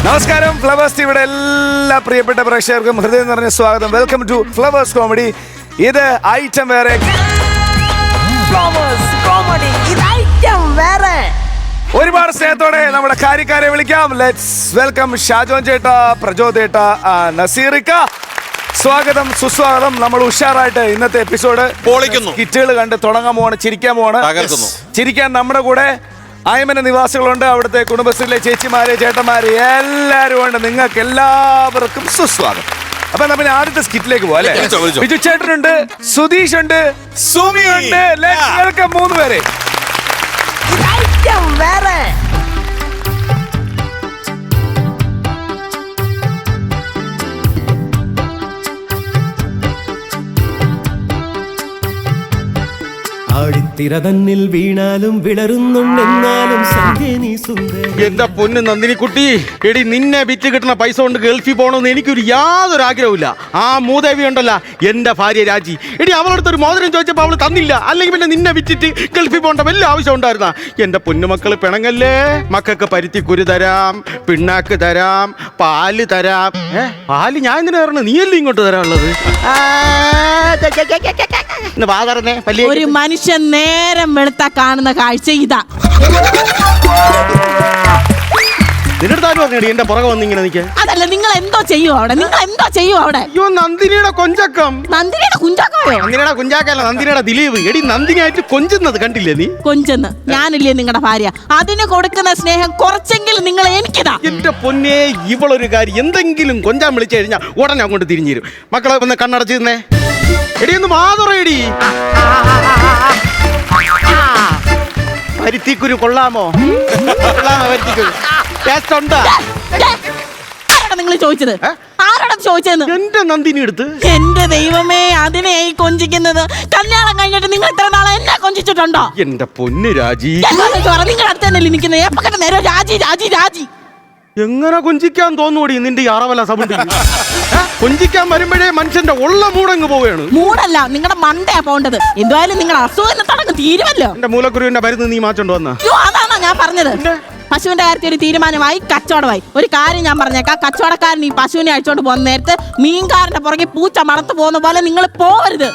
നമസ്കാരം, ഫ്ലവേഴ്സ് ടിവിയുടെ എല്ലാ പ്രിയപ്പെട്ട പ്രേക്ഷകർക്കും ഹൃദയം നിറഞ്ഞ സ്വാഗതം. Welcome to Flowers comedy. ഇത് ഐറ്റം വേറെ. ഒരുപാട് സ്നേഹത്തോടെ നമ്മുടെ കാര്യക്കാരെ വിളിക്കാം. ലെറ്റ്സ് വെൽക്കം ഷാജോൻ ചേട്ടാ, പ്രജോദ് ചേട്ടാ, നസീറിക്ക. സ്വാഗതം, സുസ്വാഗതം. നമ്മൾ ഉഷാറായിട്ട് ഇന്നത്തെ എപ്പിസോഡ് കിറ്റുകൾ കണ്ട് തുടങ്ങാൻ പോവാണ്, ചിരിക്കാൻ പോവാണ്. ചിരിക്കാൻ നമ്മുടെ കൂടെ ആയമന നിവാസികളുണ്ട്, അവിടുത്തെ കുടുംബശ്രീയിലെ ചേച്ചിമാര്, ചേട്ടന്മാര് എല്ലാവരും ഉണ്ട്. നിങ്ങൾക്ക് എല്ലാവർക്കും സുസ്വാഗതം. അപ്പൊ നമ്മൾ ആദ്യത്തെ സ്കിറ്റിലേക്ക് പോവാം അല്ലേ? ബിജു ചേട്ടനുണ്ട്, സുധീഷ് ഉണ്ട്, സുമിയുണ്ട്. ലെറ്റ്സ് വെൽക്കം 3 പേരെ. ആഴിത്തിര തന്നിൽ വീണാലും വിളറുന്നുണ്ടെന്നാലും എന്റെ പൊന്ന് നന്ദിനിക്കുട്ടി, എടി നിന്നെ വിറ്റ് കിട്ടുന്ന പൈസ കൊണ്ട് ഗൾഫിൽ പോകണമെന്ന് എനിക്കൊരു യാതൊരു ആഗ്രഹമില്ല. ആ മൂദേവി ഉണ്ടല്ല എന്റെ ഭാര്യ രാജി, എടി അവളടുത്തൊരു മോതിരം ചോദിച്ചപ്പോൾ അവള് തന്നില്ല. അല്ലെങ്കിൽ പിന്നെ നിന്നെ വിറ്റിട്ട് ഗൾഫിൽ പോകേണ്ട വലിയ ആവശ്യം ഉണ്ടായിരുന്ന. എന്റെ പൊന്നുമക്കള് പിണങ്ങല്ലേ. മക്കൾക്ക് പരുത്തിക്കുരു തരാം, പിണ്ണാക്ക് തരാം, പാല് തരാം. പാല് ഞാൻ എന്തിനാ പറഞ്ഞത്? നീയല്ലേ ഇങ്ങോട്ട് തരാനുള്ളത്. ഒരു മനുഷ്യൻ നേരം വെളുത്ത കാണുന്ന കാഴ്ച ഇതാ. നിന്നെടുത്ത് ആര് പറഞ്ഞടി എന്റെ പുറകെ വന്നിങ്ങനെ നിൽക്കാൻ? അതല്ല, നിങ്ങൾ എന്തോ ചെയ്യും അവിടെ? നിങ്ങൾ എന്തോ ചെയ്യും അവിടെ? അയ്യോ, നന്ദിനിയുടെ കൊഞ്ചക്കം. നന്ദിനിയുടെ കുഞ്ചാക്കോ? നന്ദിനിയുടെ കുഞ്ചാക്കല്ല, നന്ദിനിയുടെ ദിലീപ്. എടി നന്ദിനിയായിട്ട് കൊഞ്ചുന്നത് കണ്ടില്ലേ നീ? കൊഞ്ചെന്ന് ഞാനില്ലേ നിങ്ങളുടെ ഭാര്യ? അതിന് കൊടുക്കുന്ന സ്നേഹം കുറച്ചെങ്കിലും നിങ്ങൾ എനിക്കിതാ. എന്റെ പൊന്നേ, ഇവളൊരു കാര്യം എന്തെങ്കിലും കൊഞ്ചാൻ വിളിച്ചു കഴിഞ്ഞാൽ ഉടനെ അങ്ങോട്ട് തിരിഞ്ഞിരും. മക്കളെ ഒന്ന് കണ്ണടച്ചിരുന്നേ. എടി ഒന്ന് മാതുറേടി. പരുത്തിക്കുരു കൊള്ളാമോ? കൊള്ളാമോ പരുത്തിക്കുരു? ടേസ്റ്റ് ഉണ്ടോ? ആരാടാ നിങ്ങൾ ചോദിച്ചത്? ആരാടാ ചോദിച്ചതെന്ന്? എന്റെ നന്ദിനി എടുത്ത്. എന്റെ ദൈവമേ, അതിനെ ഈ കൊഞ്ചിക്കുന്നത്. കല്യാണം കഴിഞ്ഞിട്ട് നിങ്ങൾ ഇത്ര നാളെ എന്നെ കൊഞ്ചിച്ചിട്ടുണ്ടോ? എന്റെ പൊന്ന് രാജി, നിങ്ങൾ അടുത്ത് തന്നെ നിൽക്കുന്നത്. എപ്പോ കണ്ട നേരം രാജി രാജി രാജി. എങ്ങനെ കൊഞ്ചിക്കാൻ തോന്നൂടി നിന്റെ അറവല സൗണ്ട്? കൊഞ്ചിക്കാൻ വരുമ്പോഴേ മനുഷ്യന്റെ ഉള്ള മൂടങ്ങ് പോവുകയാണ്. മൂടല്ല, നിങ്ങളുടെ മണ്ടയാ പോണ്ടത്. എന്തായാലും നിങ്ങളുടെ അസുഖം തീരുമല്ലോ. എന്റെ മൂലക്കുരുവിന്റെ മരുന്ന് നീ മാറ്റോണ്ട് വന്ന. അതാണോ ഞാൻ പറഞ്ഞത്? പശുവിന്റെ കാര്യത്തിൽ ഒരു തീരുമാനമായി, കച്ചവടമായി. ഒരു കാര്യം ഞാൻ പറഞ്ഞേക്കാം, കച്ചവടക്കാരൻ ഈ പശുവിനെ അഴിച്ചോണ്ട് പോകുന്ന നേരത്ത് മീൻകാരന്റെ പുറകെ പൂച്ച മണത്ത് പോകുന്ന പോലെ നിങ്ങൾ പോവരുത്.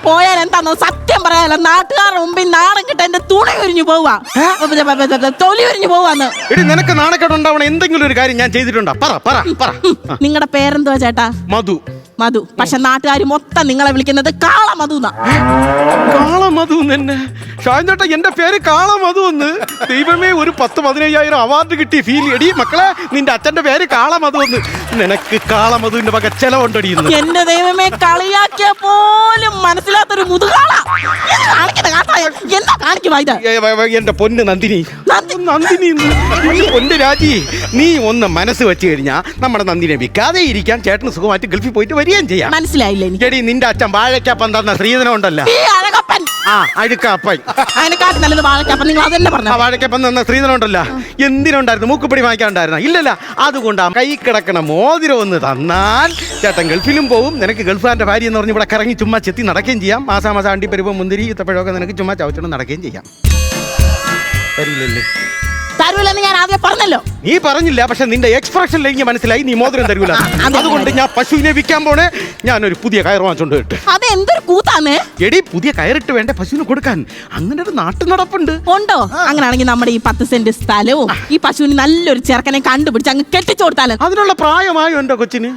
പോയാൽ എന്താണോ സത്യം പറയാലോ, നാട്ടുകാരുടെ മുമ്പിൽ നാണം കിട്ട എന്റെ തുണി ഉരിഞ്ഞു പോവാ, തൊലി ഉരിഞ്ഞു പോവാന്ന്. നിനക്ക് നാണക്കേടുണ്ടാവണം എന്തെങ്കിലും ഒരു കാര്യം ഞാൻ ചെയ്തിട്ടുണ്ടോ? നിങ്ങളുടെ പേരെന്തുവാ ചേട്ടാ? മധു. മധു. പക്ഷെ നാട്ടുകാർ മൊത്തം നിങ്ങളെ വിളിക്കുന്നത് കാളമധു. കാളമധു തന്നെ ഷാൻചേട്ടാ, എന്റെ പേര് കാളമധു എന്ന്. ദൈവമേ, ഒരു 10-15,000 അവാർഡ് കിട്ടി ഫീൽ. എടി മക്കളെ, നിന്റെ അച്ഛന്റെ പേര് കാളമധു എന്ന്. നിനക്ക് കാളമധുവിന്റെ വക ചെലവുണ്ടടി. എന്റെ ദൈവമേ, കളിയാക്കിയ പോലും മനസ്സിലാത്തൊരു മുതുകാള. എന്താ കാണിക്കുവാ ഇത്? എന്റെ പൊന്ന് നന്ദിനി, നന്ദിനി പൊന്ന് രാജി, നീ ഒന്ന് മനസ്സ് വെച്ച് കഴിഞ്ഞാ നമ്മുടെ നന്ദിനെ വിൽക്കാതെ ഇരിക്കാൻ ചേട്ടന് സുഖമായിട്ട് ഗൾഫിൽ പോയിട്ട് വരികയും ചെയ്യാം. മനസ്സിലായില്ലേ? എടി നിന്റെ അച്ഛൻ വാഴക്കപ്പം തന്ന ശ്രീധനം ഉണ്ടല്ലോ, അഴുക്കപ്പൻ. അതിനെക്കാട്ടും നല്ലത് വാഴക്കപ്പം. നിങ്ങൾ അതന്നെ പറഞ്ഞു. വാഴക്കപ്പം തന്ന ശ്രീധനം ഉണ്ടല്ലോ, എന്തിനുണ്ടായിരുന്നു? മൂക്കുപിടി വാങ്ങിക്കാണ്ടായിരുന്ന? ഇല്ലല്ല. അതുകൊണ്ട് കൈ കിടക്കണ മോതിരം ഒന്ന് തന്നാൽ ചേട്ടൻ ഗൾഫിലും പോവും. നിനക്ക് ഗൾഫുകാരന്റെ ഭാര്യ എന്ന് പറഞ്ഞ് ഇവിടെ കറങ്ങി ചുമ്മാ ചെത്തി നടക്കുകയും ചെയ്യാം. മാസാമാസം അണ്ടിപ്പരിപ്പ് മുന്തിരി ഈത്തപ്പഴമൊക്കെ നിനക്ക് ചുമ്മാ ചവച്ചോണ്ട് നടക്കുകയും ചെയ്യാം. തരില്ലല്ലേ? തരൂലെന്ന് ഞാൻ ആദ്യം പറഞ്ഞല്ലോ. നീ പറഞ്ഞില്ല, പക്ഷെ നിന്റെ എക്സ്പ്രഷനിൽ എനിക്ക് മനസ്സിലായി നീ മോതിരം തരൂല. അതുകൊണ്ട് ഞാൻ പശുവിനെ വിൽക്കാൻ പോണേ. ഞാനൊരു പുതിയ കയർ വാങ്ങിച്ചോണ്ട് കിട്ടും. അത് എന്തൊരു കൂത്താന്ന്? എടി, പുതിയ കയറിട്ട് വേണ്ട പശുവിന് കൊടുക്കാൻ. അങ്ങനെ ഒരു നാട്ടു നടപ്പുണ്ട്. ഉണ്ടോ? അങ്ങനെയാണെങ്കിൽ നമ്മുടെ ഈ 10 സെന്റ് സ്ഥലവും ഈ പശുവിന് നല്ലൊരു ചെറുക്കനെ കണ്ടുപിടിച്ച് അങ്ങ് കെട്ടിച്ചു കൊടുത്താലോ? അതിനുള്ള പ്രായമായോ എന്റെ കൊച്ചിന്?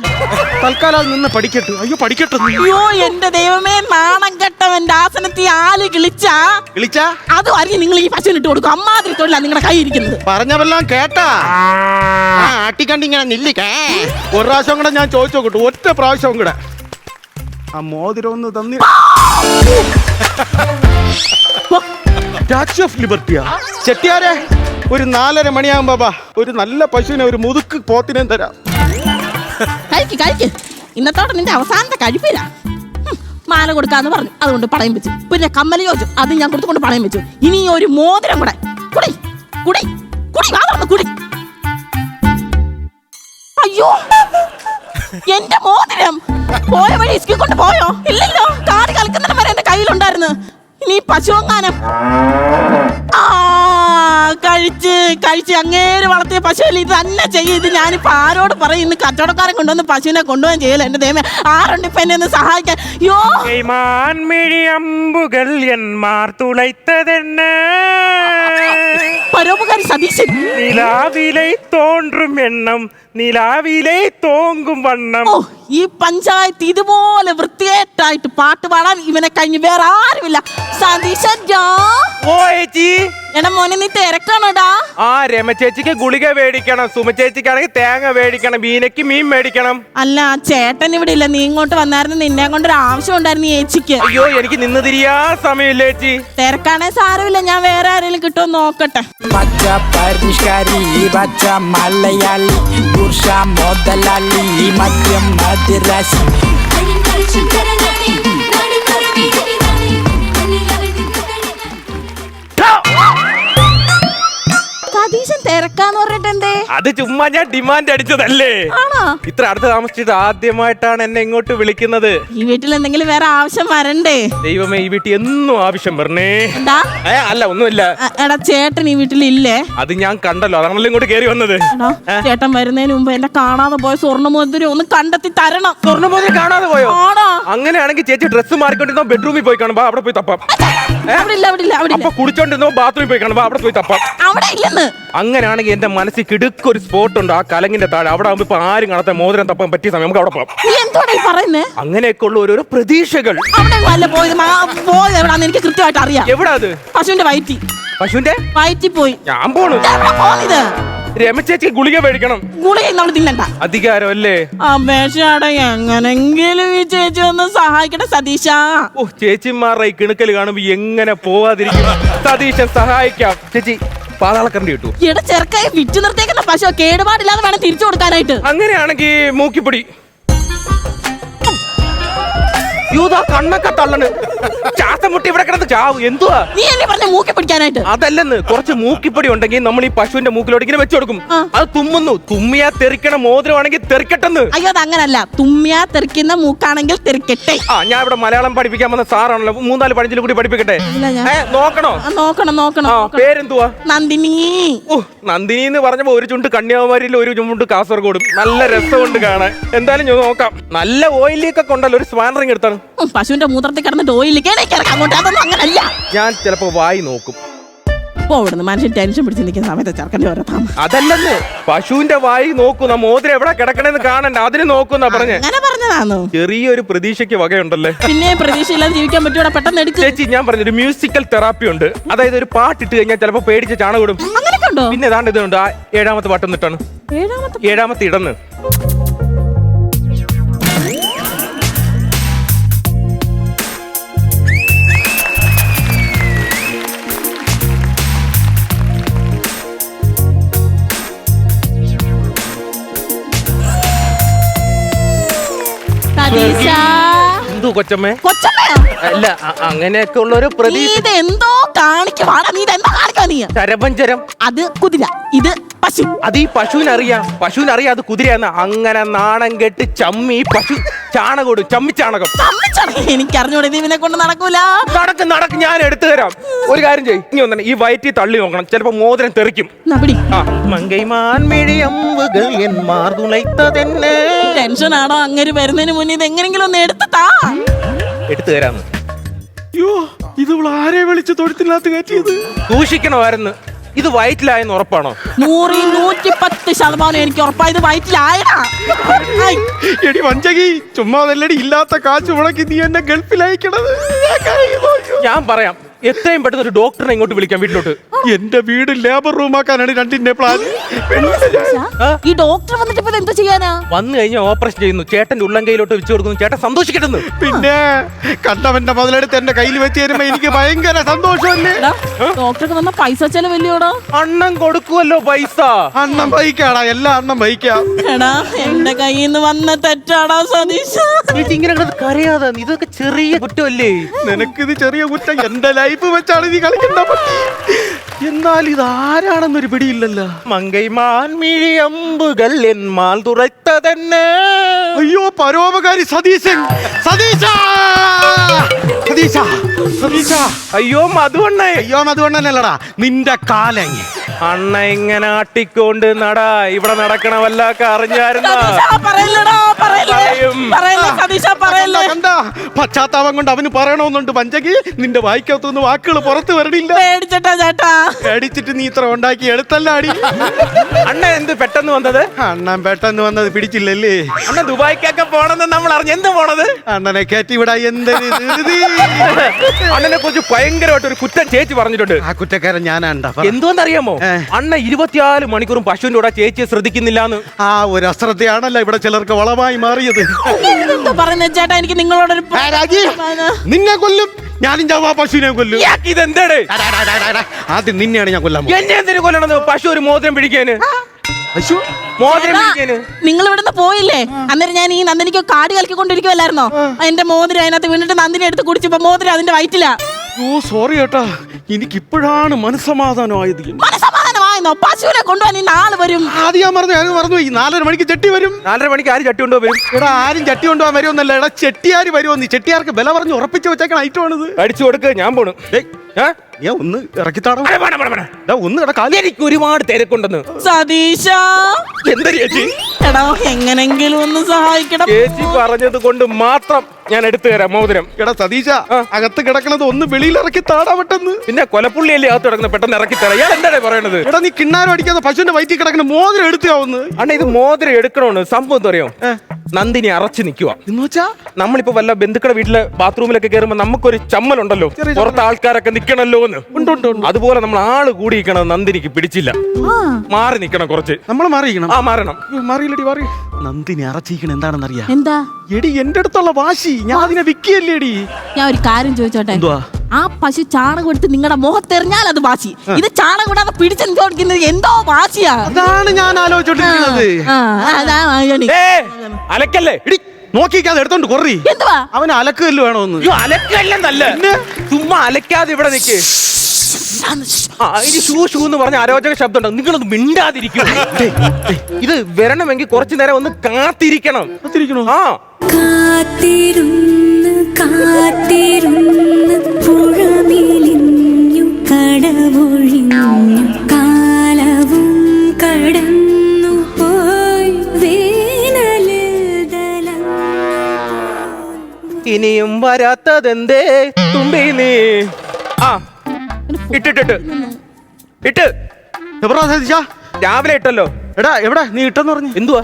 തൽക്കാലം നിന്ന് പഠിക്കട്ടെ. അയ്യോ, പഠിക്കട്ടെ. അയ്യോ എന്റെ ദൈവമേ, നാണം കെട്ടവന്റെ ആസനത്തിൽ ആല് കിളിച്ചാ അത് അറിഞ്ഞ് നിങ്ങൾ ഈ പശുവിന് ഇട്ട് കൊടുക്കും. അമ്മാതിരി തൊഴിലാ നിങ്ങളുടെ കൈ ഇരിക്കുന്നത്. പറഞ്ഞവെല്ലാം കേട്ടാ? ആട്ടിക്കണ്ടിങ്ങനെ നില്ലിക്കേ. ഒരു പ്രാവശ്യം കൂടെ ഞാൻ ചോദിച്ചു നോക്കട്ടെ, ഒറ്റ പ്രാവശ്യം കൂടെ. ആ മോതിരം ഒന്ന് തന്നി. Statue of ലിബർട്ടിയാ? ചെട്ടിയാരെ, ഒരു 4:30 മണിയാകുമ്പോ ഒരു നല്ല പശുവിനെ, ഒരു മുതുക്ക് പോത്തിനെ തരാം. കഴിക്ക്. ഇന്നത്തോടെ നിന്റെ അവസാനത്തെ കഴിപ്പില്ല. മാല കൊടുക്കാന്ന് പറഞ്ഞു, അതുകൊണ്ട് പണയം വെച്ചു. പിന്നെ കമ്മല് ചോദിച്ചു, അത് ഞാൻ കൊടുത്തുകൊണ്ട് പണയം വെച്ചു. ഇനി ഒരു മോതിരം കൂടെ. കുടി കുടി കുടി, വാ കുടി. അയ്യോ, എന്റെ മോതിരം പോയ വഴി ഇസ്കി കൊണ്ട് പോയോ? ഇല്ലല്ലോ, കാട് കലക്കുന്നിടം വരെ എന്റെ കയ്യിലുണ്ടായിരുന്നു. ഇനി പശുവങ്ങാനം. കഴിച്ച് അങ്ങേര് വളർത്തിയ പശുവിൽ ഇത് തന്നെ ചെയ്യും. ഇത് ഞാനിപ്പോ ആരോട് പറയും? ഇന്ന് കച്ചവടക്കാരൻ കൊണ്ടുവന്ന് പശുവിനെ കൊണ്ടുപോകാൻ ചെയ്യല. എന്റെ ദൈവമേ, ആരുണ്ട് ഇപ്പൊ എന്നെ ഒന്ന് സഹായിക്കാൻ? യോ അമ്പുകൾ എന്മാർ തുളൈത്തതെന്ന പരോപകാരി സതീശൻ. നിലാവിലെ തോன்றும் എണ്ണം നിലാവിലെ തോങ്കും വണ്ണം. ഓ, ഈ പഞ്ചായത്ത് ഇതുപോലെ വൃത്തികേട്ടായിട്ട് പാട്ട് പാടാൻ ഇവനെ കഴിഞ്ഞ് വേറെ ആരുമില്ല. സതീശൻ ഓ ചേച്ചി, എടാ മോനെ, നീ തിരക്കണോടാ? ആ രമ ചേച്ചിക്ക് ഗുളിക മേടിക്കണം, സുമ ചേച്ചിക്കാണെങ്കിൽ തേങ്ങ മേടിക്കണം, മീനയ്ക്ക് മീൻ മേടിക്കണം. അല്ല, ചേട്ടൻ ഇവിടെ ഇല്ല. നീ ഇങ്ങോട്ട് വന്നായിരുന്നു. നിന്നെ കൊണ്ടൊരു ആവശ്യം ഉണ്ടായിരുന്നു ചേച്ചിക്ക്. അയ്യോ, എനിക്ക് നിന്ന് തിരിയാ സമയമില്ല ചേച്ചി. തിരക്കാണേ സാരമില്ല, ഞാൻ വേറെ ആരെങ്കിലും കിട്ടുമോ നോക്കട്ടെ. പച്ച പരിഷ്കാരി പച്ച മലയാളി പുരുഷ മുതലാളി മദ്യം മദ്രാശി. സതീശൻ തിരക്കാന്ന് പറഞ്ഞിട്ട് എന്തേ? അത് ചുമ്മാ ഞാൻ ഡിമാൻഡ് അടിച്ചതല്ലേ. ആണോ? ഇത്ര അടുത്ത് താമസിച്ചിട്ട് ആദ്യമായിട്ടാണ് എന്നെ ഇങ്ങോട്ട് വിളിക്കുന്നത്. ഈ വീട്ടിൽ എന്തെങ്കിലും വേറെ ആവശ്യം വരണ്ടേ? ദൈവമേ, ഈ വീട്ടിൽ എന്നും ആവശ്യം പറഞ്ഞേ. എന്താ? അല്ല, ഒന്നുമില്ല. എടാ, ചേട്ടൻ ഈ വീട്ടിലില്ലേ? അത് ഞാൻ കണ്ടല്ലോ, അതാണല്ലോ ഇങ്ങോട്ട് കയറി വന്നത്. എടാ, ചേട്ടൻ വരുന്നതിന് മുമ്പ് എന്റെ കാണാതെ പോയ സ്വർണ്ണമോതിരം ഒന്ന് കണ്ടെത്തി തരണം. സ്വർണ്ണമോതിരം കാണാതെ പോയോ? ആണോ? അങ്ങനെയാണെങ്കിൽ ചേച്ചി ഡ്രസ്സ് മാറിക്കൊണ്ടിരുന്നോ ബെഡ്റൂമിൽ പോയി കാണുമ്പോ അവിടെ പോയി തപ്പാം. അവിടെ ഇല്ല. അപ്പൊ കുടിച്ചോണ്ടിരുന്നോ ബാത്റൂമിൽ പോയി കാണുമ്പോ അവിടെ പോയി തപ്പാം. അവിടെ ഇല്ലെന്ന്. അങ്ങനെയാണെങ്കിൽ എന്റെ മനസ്സിൽ കിടുക്കൊരു സ്പോട്ട് ഉണ്ട്, ആ കലങ്ങിന്റെ താഴെ. അവിടെ ആകുമ്പോ ഇപ്പൊ ആരും കാണാത്ത മോതിരം തപ്പാൻ പറ്റിയ സമയം നമുക്ക് അവിടെ പോകാം. നീ എന്തോടാ ഈ പറയുന്നേ? അങ്ങനെയൊക്കെ ഉള്ള ഓരോരോ പ്രതീക്ഷകൾ. അവിടെ അല്ല പോയത്. പോയത് എവിടാന്ന് എനിക്ക് കൃത്യമായിട്ട് അറിയാം. എവിടാ അത്? പശുവിന്റെ വയറ്റി. പശുവിന്റെ വയറ്റി പോയി. ഞാൻ പോണു. പോയത് രമചേച്ചി ഗുളിക മേടിക്കണം. ഗുളിക നമ്മൾ തിന്നണ്ട. അധികാരം അല്ലേ? അപേക്ഷയുടെ എങ്ങനെങ്കിലും ഈ ചേച്ചി ഒന്ന് സഹായിക്കട്ടെ സതീശ. ഓ, ചേച്ചിമാരുടെ ഈ കിണുക്കൽ കാണുമ്പോ എങ്ങനെ പോവാതിരിക്കും? സതീശൻ സഹായിക്കാം. ചേച്ചി പാതാളക്കരണ്ടി കിട്ടൂ. ഇവിടെ ചെറുക്കായി വിറ്റ് നിർത്തേക്കുന്ന പശു കേടുപാടില്ലാതെ വേണം തിരിച്ചു കൊടുക്കാനായിട്ട്. അങ്ങനെയാണെങ്കിൽ മൂക്കിപ്പൊടി. യൂതാ കണ്ണൊക്കെ തള്ളണ്. ശ്വാസം മുട്ടി ഇവിടെ കിടന്ന് ചാവും. എന്തുവാ നീ എന്നെ പറഞ്ഞ മൂക്കി പിടിക്കാനായിട്ട്? അതല്ലെന്ന്, കുറച്ച് മൂക്കിപ്പൊടി ഉണ്ടെങ്കിൽ നമ്മൾ ഈ പശുവിന്റെ മൂക്കിലോട്ട് ഇങ്ങനെ വെച്ചു കൊടുക്കും. അത് തുമ്മുന്നു. തുമ്മിയാ തെറിക്കണ മോതിരമാണെങ്കിൽ തെറിക്കട്ടെന്ന്. അയ്യോ, അത് അങ്ങനല്ല. തുമ്മിയാ തെറിക്കുന്ന മൂക്കാണെങ്കിൽ തെറിക്കട്ടെ. ഞാൻ ഇവിടെ മലയാളം പഠിപ്പിക്കാൻ വന്ന സാറാണല്ലോ. 3-4 പഴഞ്ചിൽ കൂടി പഠിപ്പിക്കട്ടെ? നോക്കണോ? നോക്കണം. പേരെന്തുവാ? നന്ദിനി. ഓ, നന്ദിനി എന്ന് പറഞ്ഞപ്പോ ഒരു ചുണ്ട് കന്യാകുമാരിയിൽ, ഒരു ചുണ്ട് കാസർഗോഡും. നല്ല രസമുണ്ട് കാണാൻ. എന്തായാലും ഞാൻ നോക്കാം. നല്ല ഓയിലൊക്കെ കൊണ്ടല്ലോ. ഒരു സ്പാനറിങ് എടുത്താണ്. പശുവിന്റെ മൂത്രത്തിൽ കിടന്നിട്ട് ഓയിലേക്ക് അങ്ങോട്ട്. അതൊന്നും അങ്ങനല്ല. ഞാൻ ചിലപ്പോ വായി നോക്കും. ഇപ്പൊ ഇവിടുന്ന് മനുഷ്യൻ ടെൻഷൻ പിടിച്ച് നിൽക്കുന്ന സമയത്ത് ചെറുക്കൻ്റെ ഓരോ താമ. അതല്ലെന്ന്, പശുവിന്റെ വായി നോക്കുന്ന മോതിരം എവിടെ കിടക്കണെന്ന് കാണണ്ട, അതിന് നോക്കുന്ന പറഞ്ഞേ. അങ്ങനെ പറഞ്ഞതാണോ? ചെറിയൊരു പ്രതീക്ഷയ്ക്ക് വകയുണ്ടല്ലേ. പിന്നെ പ്രതീക്ഷയില്ലാതെ ജീവിക്കാൻ പറ്റൂടാ. പെട്ടെന്ന് എടുക്ക് ചേച്ചി, ഞാൻ പറഞ്ഞൊരു മ്യൂസിക്കൽ തെറാപ്പി ഉണ്ട്. അതായത് ഒരു പാട്ടിട്ട് കഴിഞ്ഞാൽ ചിലപ്പോ പേടിച്ച് ചാണകം. അങ്ങനെയൊക്കെ ഉണ്ടോ? പിന്നെ ഏതാണ്ട് ഇതുണ്ട്. ആ 7ാമത്തെ പാട്ട് എന്നിട്ടാണ്. 7ാമത്തെ ഇടന്ന്. എന്തോ കൊച്ചമ്മേ? കൊച്ചമ്മയോ? അല്ല, അങ്ങനെയൊക്കെ ഉള്ള ഒരു പ്രതീക്ഷ. ഇത് എന്തോ കാണിക്കുവാടാ. നീ ഇതെന്താ കാണിക്കാ? നീ ചരപഞ്ചരം. അത് കുതിര, ഇത് പശു. അത് ഈ പശുവിനറിയാം. അത് കുതിരയാന്ന്. അങ്ങനെ നാണം കെട്ട് ചമ്മി പശു ചാണകോടും. ചമ്മിച്ചാണകം. എനിക്ക് അറിഞ്ഞൂടെ. ഇതിനെ കൊണ്ട് നടക്കൂല. നടക്ക് ഞാൻ എടുത്തു തരാം. ഒരു കാര്യം ചെയ്യ്, ഇനി ഒന്നെ ഈ വയറ്റി തള്ളി നോക്കണം. ചിലപ്പോ മോതിരം തെറിക്കും. ടെൻഷനാണോ? അങ്ങനെ വരുന്നതിന് മുന്നേ ഇത് എങ്ങനെങ്കിലും ഒന്ന് എടുത്താ. എടുത്തു തരാന്ന്. ഇത് ആരെ വിളിച്ച് തൊഴുത്തിനകത്ത് കയറ്റിയത്? സൂക്ഷിക്കണമായിരുന്നു. ഇത് വയറ്റിലായെന്ന് ഉറപ്പാണോ? 110% എനിക്ക് ഉറപ്പായത് വയറ്റിലായടാ. എടി വഞ്ചകി, ചുമ്മാതല്ലടി ഇല്ലാത്ത കാശ് മുടക്കി നീ എന്നെ ഗൾഫിൽ അയക്കണത്. ഞാൻ പറയാം, എത്രയും പെട്ടെന്ന് ഒരു ഡോക്ടറിനെ ഇങ്ങോട്ട് വിളിക്കാം വീട്ടിലോട്ട്. എന്റെ വീട് ലേബർ റൂം ആക്കാനാണ് രണ്ടിന്റെ പ്ലാൻ. ഈ ഡോക്ടർ വന്നിട്ട് ഇപ്പൊ എന്താ ചെയ്യാനാ? വന്നു കഴിഞ്ഞാൽ ഓപ്പറേഷൻ ചെയ്യുന്നു. ചേട്ടന്റെ ഉള്ളം കയ്യിലോട്ട് വെച്ച് കൊടുക്കുന്നു. ചേട്ടൻ സന്തോഷിക്കട്ടെന്ന്. പിന്നെ കണ്ടവന്റെ മുതലെടുത്ത് എന്റെ കയ്യിൽ വെച്ച് തരുമ്പോ എനിക്ക് ഭയങ്കര സന്തോഷമല്ലേ. ഡോക്ടർക്ക് വന്ന പൈസ ചെലവല്ലോടാ. അണ്ണൻ കൊടുക്കുമല്ലോ പൈസ. അണ്ണം വഹിക്കാടാ, എല്ലാ അണ്ണം വഹിക്കാം. എടാ, എന്റെ കയ്യിൽ നിന്ന് വന്ന തെറ്റാടാ സതീശ. ഇങ്ങനെ കരയാതെ. ഇതൊക്കെ ചെറിയ കുറ്റമല്ലേ? നിനക്കിത് ചെറിയ കുറ്റം. എന്റെ ലൈഫ് വെച്ചാണ് നീ കളിക്കണ്ട. എന്നാൽ ഇത് ആരാണെന്നൊരു പിടിയില്ലല്ലോ. മങ്കൈമാൻ മിഴിയമ്പുകൾ എന്മാൽ തുറത്തതന്നെ. അയ്യോ, പരോപകാരി സതീശൻ. അയ്യോ മധുവണ്ണേ. അയ്യോ മധുവണ്ണനല്ലടാ, നിന്റെ കാലങ്ങി. അണ്ണ ഇങ്ങനെ ആട്ടിക്കൊണ്ട് നടാ ഇവിടെ നടക്കണ വല്ലതൊക്കെ അറിഞ്ഞായിരുന്ന കണ്ടാ പശ്ചാത്താപം കൊണ്ട് അവന് പറയണമെന്നുണ്ട് പഞ്ചകി. നിന്റെ വായിക്കകത്തുനിന്ന് വാക്കുകൾ പുറത്ത് വരണില്ല. പേടിച്ചിട്ടാ ചേട്ടാ. പേടിച്ചിട്ട് നീ ഇത്ര ഉണ്ടാക്കി എടുത്തല്ല അടി. അണ്ണ എന്ത് പെട്ടെന്ന് വന്നത്? അണ്ണൻ പെട്ടെന്ന് വന്നത് പിടിച്ചില്ലല്ലേ? അണ്ണ ദുബായിക്കൊക്കെ പോണെന്ന് നമ്മൾ അറിഞ്ഞ് എന്ത് പോണത്? അണ്ണനെ കയറ്റി വിടാ. എന്തൊരു ധൃതി. അണ്ണനെ കുറിച്ച് ഭയങ്കരമായിട്ട് ഒരു കുറ്റം ചേച്ചി പറഞ്ഞിട്ടുണ്ട്. ആ കുറ്റക്കാരൻ ഞാനാണ്ടാ. എന്തോന്നറിയാമോ? അണ്ണ 24 മണിക്കൂറും പശുവിന്റെ കൂടെ ചേച്ചിയെ ശ്രദ്ധിക്കുന്നില്ലാന്ന്. ആ ഒരു അശ്രദ്ധയാണല്ലോ ഇവിടെ ചിലർക്ക് വളമായി മാറിയത്. പറഞ്ഞ ചേട്ടാ, എനിക്ക് നിങ്ങളോടൊരു നിന്നെ കൊല്ലും. ഞാനും ചാവാ പശുവിനെ കൊല്ലും. ഇതെന്താണ്? ആദ്യം നിന്നെയാണ് ഞാൻ കൊല്ലാൻ പോകുന്നത്. എന്നെ എന്തിനു കൊല്ലണത്? പശു ഒരു മോതിരം പിടിക്കാന്. പശു മോതിരം പിടിക്കാന് നിങ്ങൾ ഇവിടുന്ന് പോയില്ലേ? അന്നേരം ഞാൻ ഈ നന്ദിനിക്ക് കാടി കളിക്കൊണ്ടിരിക്കുവല്ലായിരുന്നോ? എന്റെ മോതിരം അതിനകത്ത് വീണിട്ട് നന്ദിനി എടുത്ത് കുടിച്ചപ്പോ മോതിരം അതിന്റെ വയറ്റിലാ. സോറി ഏട്ടാ, എനിക്കിപ്പോഴാണ് മനസ്സമാധാനമായത്. മനസ്സമാധാനമായെന്നോ? പശുവിനെ കൊണ്ടുപോകാൻ ഈ നാള് വരും. ആദ്യം ഞാൻ മറന്നു. ഈ 4:30 മണിക്ക് ചെട്ടി വരും. 4:30 മണിക്ക് ആര് ചട്ടി കൊണ്ടോ വരും? എടാ ആരും ചട്ടി കൊണ്ടുപോകാൻ വരുമെന്നല്ല. എടാ ചെട്ടിയാര് വരുമെന്ന്. ചെട്ടിയാർക്ക് വില പറഞ്ഞ് ഉറപ്പിച്ച് വെച്ചേക്കണ ഐറ്റമാണിത്. അടിച്ചു കൊടുക്ക, ഞാൻ പോണു. ഞാൻ ഒന്ന് ഇറക്കിത്താടോ. ഒന്ന് എനിക്ക് ഒരുപാട് തിരക്കുണ്ടെന്ന്. സതീശ, എന്താ ചേച്ചി? എടാ എങ്ങനെങ്കിലും ഒന്ന് സഹായിക്കണം. ചേച്ചി പറഞ്ഞത് കൊണ്ട് മാത്രം ഞാൻ എടുത്തു തരാം മോതിരം. എടാ സതീശ, അകത്ത് കിടക്കണത് ഒന്ന് വെളിയിൽ ഇറക്കി താടാ പെട്ടെന്ന്. പിന്നെ കൊലപ്പുള്ളിയല്ലേ അകത്ത് കിടക്കുന്നത്? പെട്ടെന്ന് ഇറക്കി തരാം. ഇയാൾ എന്താണ് പറയണത്? എടാ നീ കിണ്ണാരം അടിക്കാതെ പശുവിന്റെ വയറ്റിൽ കിടക്കുന്ന മോതിരം എടുത്താവുന്നു. അണ്ണ ഇത് മോതിരം എടുക്കണോന്ന് സംഭവം എന്താ അറിയോ? നന്ദിനി അറച്ചു നിൽക്കുക എന്ന് വെച്ചാ നമ്മളിപ്പോ വല്ല ബന്ധുക്കളുടെ വീട്ടിലെ ബാത്റൂമിലൊക്കെ കയറുമ്പോ നമുക്കൊരു ചമ്മലുണ്ടല്ലോ, പുറത്ത് ആൾക്കാരൊക്കെ നിക്കണല്ലോ എന്ന്. അതുപോലെ നമ്മൾ ആള് കൂടി നിൽക്കണം. നന്ദിനിക്ക് പിടിച്ചില്ല. മാറി നിക്കണം കുറച്ച്. നമ്മൾ മാറിയിരിക്കണം. ആ മാറണം. മാറിയില്ലടി മാറി. നന്ദിനി അറച്ചിരിക്കണം എന്താണെന്നറിയാ? എന്താ? എടി എന്റെ അടുത്തുള്ള വാശി ഞാൻ അതിനെ വിക്കിയല്ലേടി. ഞാൻ ഒരു കാര്യം ചോദിച്ചോട്ടെ? ആ പശു ചാണകം എടുത്ത് നിങ്ങളുടെ മുഖത്തെറിഞ്ഞാൽ അത് വാശി. ഇത് ചാണകം ഇടാതെ പിടിച്ചു കൊടുക്കുന്നത് എന്തോ വാശിയാ. അതാണ് ഞാൻ ആലോചിച്ചോണ്ടിരിക്കുന്നത്. അലക്കല്ലേ? നോക്കിക്കാതെ എടുത്തോണ്ട് കൊറി. എന്തുവാ അവന് അലക്കല്ല് വേണോന്ന്? അലക്കല്ലെന്നല്ല, ചുമ്മാ അലക്കാതെ ഇവിടെ നിൽക്ക്. ഷൂ ഷൂ എന്ന് പറഞ്ഞ അരോചക ശബ്ദം ഉണ്ടാവും. നിങ്ങളൊന്ന് മിണ്ടാതിരിക്കും. ഇത് വരണമെങ്കിൽ കുറച്ചു നേരം ഒന്ന് കാത്തിരിക്കണം. ആ കാത്തിരുന്ന് കാത്തിരുന്ന് പുഴമേലിഞ്ഞു കടവൊഴിഞ്ഞു കാലവും കടന്നു പോയി വേനലിൽ ഇനിയും വരാത്തതെന്തേ തുമ്പി നീ? ആ ഇട്ടിട്ട് രാവിലെ ഇട്ടല്ലോ. എടാ എവിടെ നീ ഇട്ടെന്ന് പറഞ്ഞു? എന്തുവാ